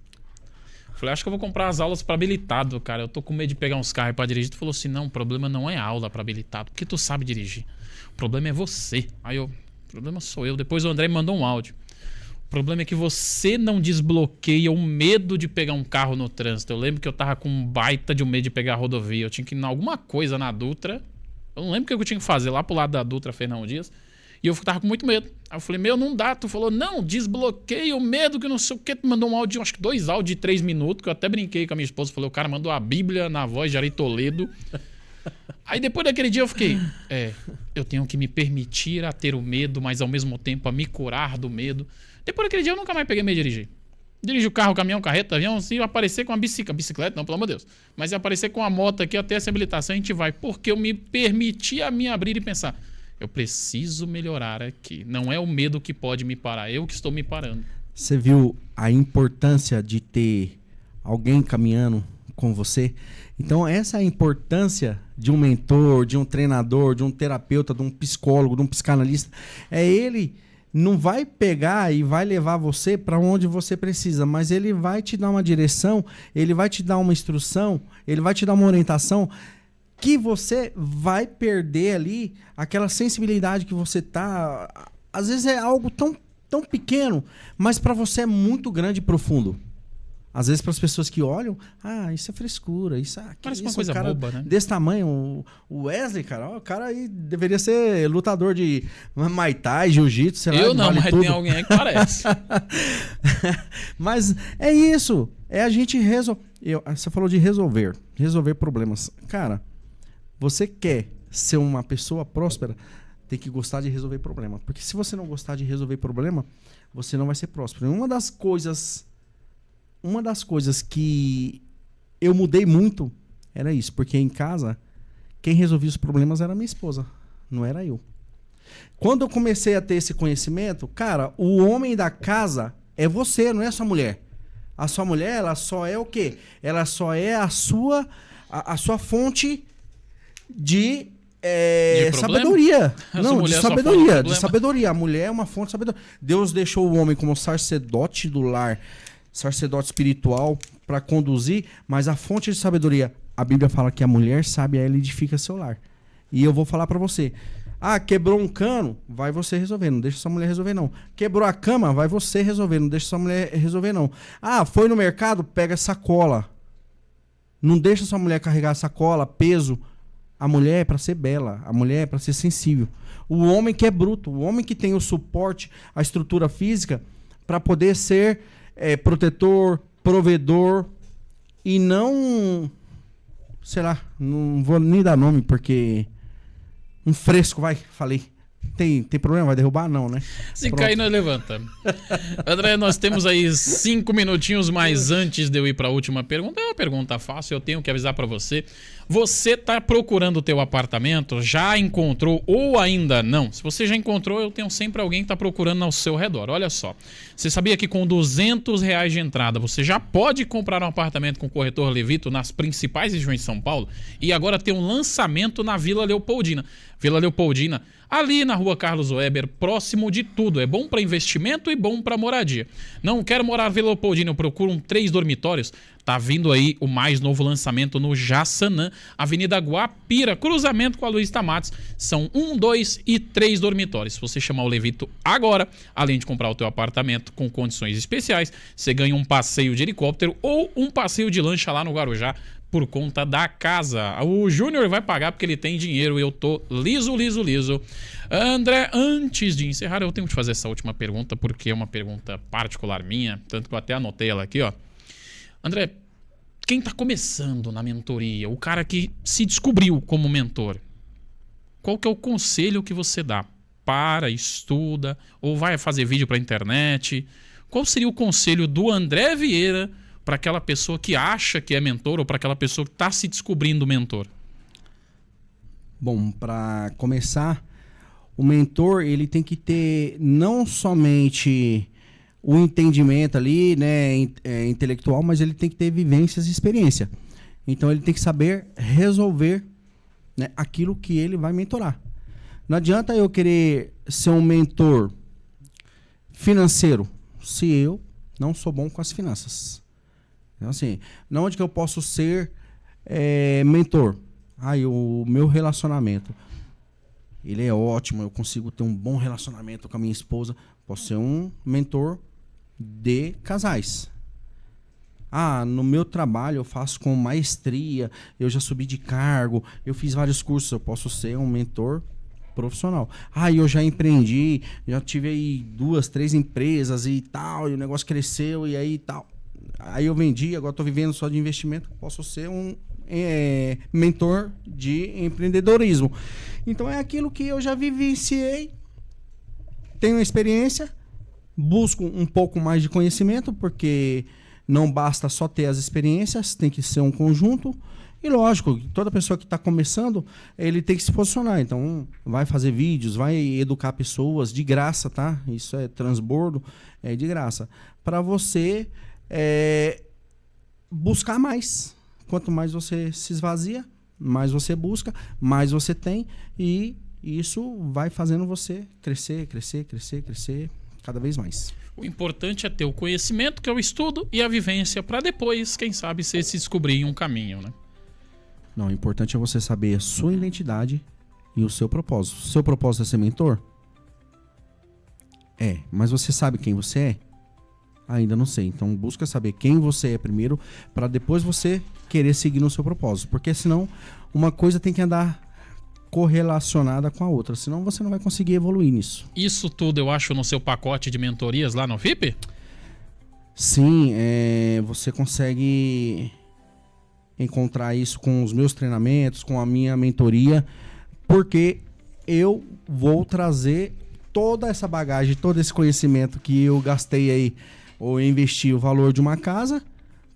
A: Eu falei, acho que eu vou comprar as aulas para habilitado, cara. Eu tô com medo de pegar uns carros para dirigir. Tu falou assim, não, o problema não é aula para habilitado, porque tu sabe dirigir. O problema é você. Aí o problema sou eu. Depois o André me mandou um áudio. O problema é que você não desbloqueia o medo de pegar um carro no trânsito. Eu lembro que eu tava com um baita de um medo de pegar a rodovia. Eu tinha que ir em alguma coisa na Dutra. Eu não lembro o que eu tinha que fazer lá pro lado da Dutra, Fernão Dias. E eu tava com muito medo. Aí eu falei, não dá. Tu falou, não, desbloqueia o medo que não sei o que. Tu mandou um áudio, acho que 2 áudios de 3 minutos, que eu até brinquei com a minha esposa. Falei, o cara mandou a Bíblia na voz de Ari Toledo. Aí depois daquele dia eu fiquei, eu tenho que me permitir a ter o medo, mas ao mesmo tempo a me curar do medo. Depois daquele dia eu nunca mais peguei medo de dirigir. Dirige o carro, caminhão, carreta, avião, se eu aparecer com uma bicicleta, não, pelo amor de Deus. Mas se aparecer com a moto aqui, até essa habilitação, a gente vai. Porque eu me permiti a me abrir e pensar, eu preciso melhorar aqui. Não é o medo que pode me parar, eu que estou me parando.
B: Você viu a importância de ter alguém caminhando com você? Então essa é a importância de um mentor, de um treinador, de um terapeuta, de um psicólogo, de um psicanalista. É ele não vai pegar e vai levar você para onde você precisa, mas ele vai te dar uma direção, ele vai te dar uma instrução, ele vai te dar uma orientação que você vai perder ali aquela sensibilidade que você tá. Às vezes é algo tão pequeno, mas para você é muito grande e profundo. Às vezes, para as pessoas que olham, isso é frescura, isso é...
A: Parece uma coisa boba, né?
B: Desse tamanho, o Wesley, cara, o cara aí deveria ser lutador de Muay Thai, Jiu-Jitsu, sei lá.
A: Eu não,
B: vale
A: mas
B: tudo.
A: tem alguém aí que parece.
B: Mas é isso, é a gente resolver... Você falou de resolver problemas. Cara, você quer ser uma pessoa próspera, tem que gostar de resolver problema. Porque se você não gostar de resolver problema, você não vai ser próspero. Uma das coisas que eu mudei muito era isso, porque em casa, quem resolvia os problemas era minha esposa, não era eu. Quando eu comecei a ter esse conhecimento, cara, o homem da casa é você, não é a sua mulher. A sua mulher, ela só é o quê? Ela só é a sua fonte de sabedoria. Não, de sabedoria. De sabedoria. A mulher é uma fonte de sabedoria. Deus deixou o homem como sacerdote do lar, sacerdote espiritual para conduzir, mas a fonte de sabedoria, a Bíblia fala que a mulher sábia, ela edifica seu lar. E eu vou falar para você, quebrou um cano, vai você resolver, não deixa sua mulher resolver não. Quebrou a cama, vai você resolver, não deixa sua mulher resolver não. Foi no mercado, pega sacola. Não deixa sua mulher carregar sacola, peso. A mulher é para ser bela, a mulher é para ser sensível. O homem que é bruto, o homem que tem o suporte, a estrutura física para poder ser protetor, provedor e não, sei lá, não vou nem dar nome porque um fresco, falei. Tem problema? Vai derrubar? Não, né?
A: Se cair, nós levanta. André, nós temos aí 5 minutinhos, mas antes de eu ir para a última pergunta, é uma pergunta fácil, eu tenho que avisar para você. Você está procurando o teu apartamento? Já encontrou ou ainda não? Se você já encontrou, eu tenho sempre alguém que está procurando ao seu redor. Olha só, você sabia que com R$200 de entrada, você já pode comprar um apartamento com o corretor Levito nas principais regiões de São Paulo? E agora tem um lançamento na Vila Leopoldina. Vila Leopoldina, ali na rua Carlos Weber, próximo de tudo. É bom para investimento e bom para moradia. Não quero morar na Vila Leopoldina, eu procuro 3 dormitórios. Tá vindo aí o mais novo lançamento no Jaçanã, Avenida Guapira, cruzamento com a Luiz Tamates. São 1, 2 e 3 dormitórios. Se você chamar o Levito agora, além de comprar o teu apartamento com condições especiais, você ganha um passeio de helicóptero ou um passeio de lancha lá no Guarujá por conta da casa. O Júnior vai pagar porque ele tem dinheiro e eu tô liso. André, antes de encerrar, eu tenho que te fazer essa última pergunta porque é uma pergunta particular minha, tanto que eu até anotei ela aqui, ó. André, quem está começando na mentoria, o cara que se descobriu como mentor, qual que é o conselho que você dá? Para, estuda, ou vai fazer vídeo para a internet? Qual seria o conselho do André Vieira para aquela pessoa que acha que é mentor ou para aquela pessoa que está se descobrindo mentor?
B: Bom, para começar, o mentor ele tem que ter não somente o entendimento ali, né, intelectual, mas ele tem que ter vivências e experiência. Então ele tem que saber resolver, né, aquilo que ele vai mentorar. Não adianta eu querer ser um mentor financeiro se eu não sou bom com as finanças. Então assim, não onde que eu posso ser mentor? O meu relacionamento, ele é ótimo, eu consigo ter um bom relacionamento com a minha esposa, posso ser um mentor de casais. No meu trabalho eu faço com maestria, eu já subi de cargo, eu fiz vários cursos, eu posso ser um mentor profissional. Eu já empreendi, já tive aí 2, 3 empresas e tal, e o negócio cresceu e aí tal. Aí eu vendi, agora estou vivendo só de investimento, posso ser um mentor de empreendedorismo. Então é aquilo que eu já vivenciei, tenho experiência, busco um pouco mais de conhecimento, porque não basta só ter as experiências, tem que ser um conjunto. E lógico, toda pessoa que está começando, ele tem que se posicionar. Então, vai fazer vídeos, vai educar pessoas de graça, tá? Isso é transbordo, é de graça. Para você buscar mais. Quanto mais você se esvazia, mais você busca, mais você tem e E isso vai fazendo você crescer cada vez mais.
A: O importante é ter o conhecimento, que é o estudo, e a vivência, para depois, quem sabe, você se descobrir em um caminho, né?
B: Não, o importante é você saber a sua identidade e o seu propósito. O seu propósito é ser mentor? É, mas você sabe quem você é? Ainda não sei. Então busca saber quem você é primeiro, para depois você querer seguir no seu propósito. Porque senão uma coisa tem que andar correlacionada com a outra. Senão você não vai conseguir evoluir nisso.
A: Isso tudo eu acho no seu pacote de mentorias lá no VIP?
B: Sim, você consegue encontrar isso com os meus treinamentos, com a minha mentoria, porque eu vou trazer toda essa bagagem, todo esse conhecimento que eu gastei aí, ou investi o valor de uma casa,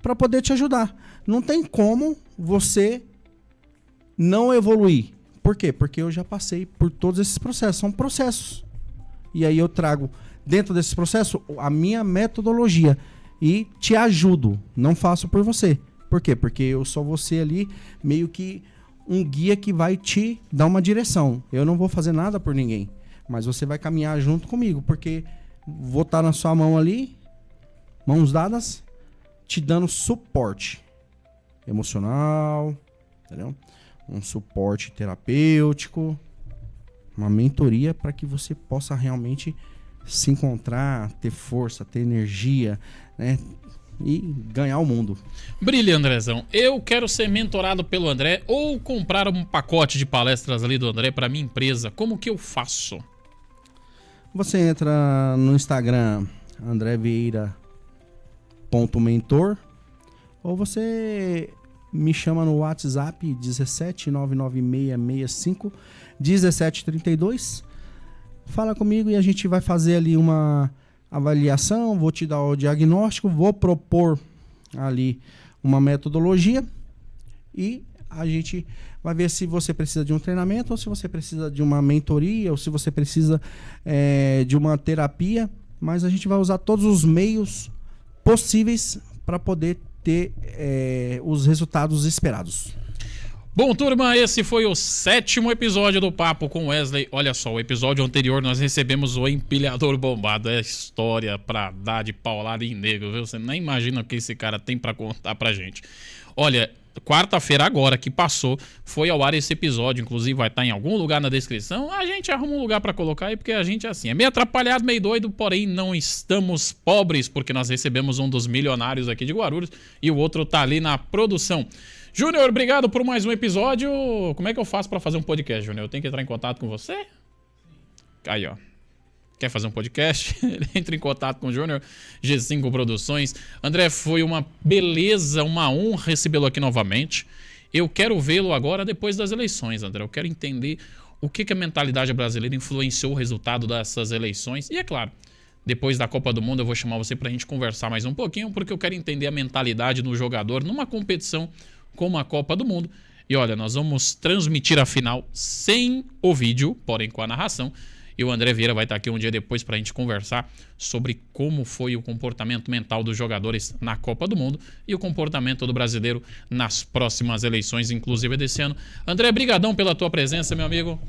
B: para poder te ajudar. Não tem como você não evoluir. Por quê? Porque eu já passei por todos esses processos. São processos. E aí eu trago dentro desse processo a minha metodologia e te ajudo. Não faço por você. Por quê? Porque eu sou você ali meio que um guia que vai te dar uma direção. Eu não vou fazer nada por ninguém. Mas você vai caminhar junto comigo. Porque vou estar na sua mão ali, mãos dadas, te dando suporte emocional, entendeu? Um suporte terapêutico, uma mentoria para que você possa realmente se encontrar, ter força, ter energia, né? E ganhar o mundo.
A: Brilha, Andrezão. Eu quero ser mentorado pelo André ou comprar um pacote de palestras ali do André para minha empresa. Como que eu faço?
B: Você entra no Instagram andrevieira.mentor ou você me chama no WhatsApp 17996651732. Fala comigo e a gente vai fazer ali uma avaliação, vou te dar o diagnóstico, vou propor ali uma metodologia e a gente vai ver se você precisa de um treinamento ou se você precisa de uma mentoria ou se você precisa de uma terapia, mas a gente vai usar todos os meios possíveis para poder ter os resultados esperados.
A: Bom, turma, esse foi o 7º episódio do Papo com Wesley. Olha só, o episódio anterior nós recebemos o empilhador bombado. É história pra dar de paulada em negro, viu? Você nem imagina o que esse cara tem pra contar pra gente. Olha, quarta-feira agora que passou, foi ao ar esse episódio. Inclusive vai estar em algum lugar na descrição. A gente arruma um lugar pra colocar aí, porque a gente é assim. É meio atrapalhado, meio doido, porém não estamos pobres, porque nós recebemos um dos milionários aqui de Guarulhos e o outro tá ali na produção. Júnior, obrigado por mais um episódio. Como é que eu faço pra fazer um podcast, Júnior? Eu tenho que entrar em contato com você? Aí, ó. Quer fazer um podcast? Entre em contato com o Júnior, G5 Produções. André, foi uma beleza, uma honra recebê-lo aqui novamente. Eu quero vê-lo agora depois das eleições, André. Eu quero entender o que a mentalidade brasileira influenciou o resultado dessas eleições. E é claro, depois da Copa do Mundo eu vou chamar você pra gente conversar mais um pouquinho, porque eu quero entender a mentalidade do jogador numa competição como a Copa do Mundo. E olha, nós vamos transmitir a final sem o vídeo, porém com a narração. E o André Vieira vai estar aqui um dia depois para a gente conversar sobre como foi o comportamento mental dos jogadores na Copa do Mundo e o comportamento do brasileiro nas próximas eleições, inclusive desse ano. André, brigadão pela tua presença, meu amigo.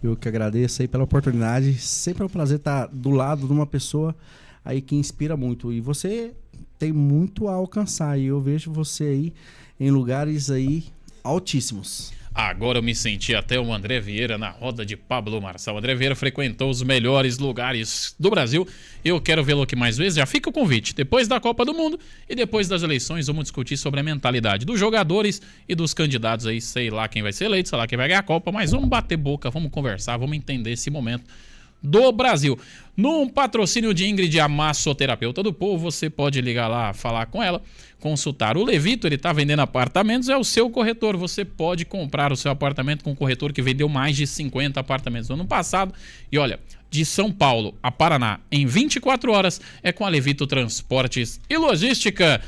B: Eu que agradeço aí pela oportunidade. Sempre é um prazer estar do lado de uma pessoa aí que inspira muito. E você tem muito a alcançar. E eu vejo você aí em lugares aí altíssimos.
A: Agora eu me senti até o André Vieira na roda de Pablo Marçal. O André Vieira frequentou os melhores lugares do Brasil. Eu quero vê-lo aqui mais vezes. Já fica o convite. Depois da Copa do Mundo e depois das eleições, vamos discutir sobre a mentalidade dos jogadores e dos candidatos aí. Sei lá quem vai ser eleito, sei lá quem vai ganhar a Copa, mas vamos bater boca, vamos conversar, vamos entender esse momento do Brasil. Num patrocínio de Ingrid, a massoterapeuta do povo, você pode ligar lá, falar com ela, consultar o Levito, ele está vendendo apartamentos, é o seu corretor. Você pode comprar o seu apartamento com um corretor que vendeu mais de 50 apartamentos no ano passado. E olha, de São Paulo a Paraná, em 24 horas, é com a Levito Transportes e Logística.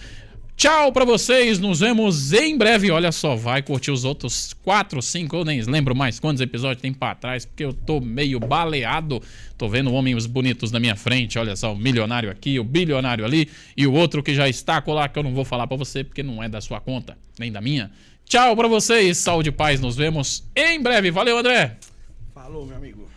A: Tchau pra vocês, nos vemos em breve. Olha só, vai curtir os outros 4, 5, eu nem lembro mais quantos episódios tem pra trás, porque eu tô meio baleado. Tô vendo homens bonitos na minha frente, olha só, o milionário aqui, o bilionário ali, e o outro que já está colar, que eu não vou falar pra você, porque não é da sua conta, nem da minha. Tchau pra vocês, saúde e paz, nos vemos em breve. Valeu, André!
B: Falou, meu amigo.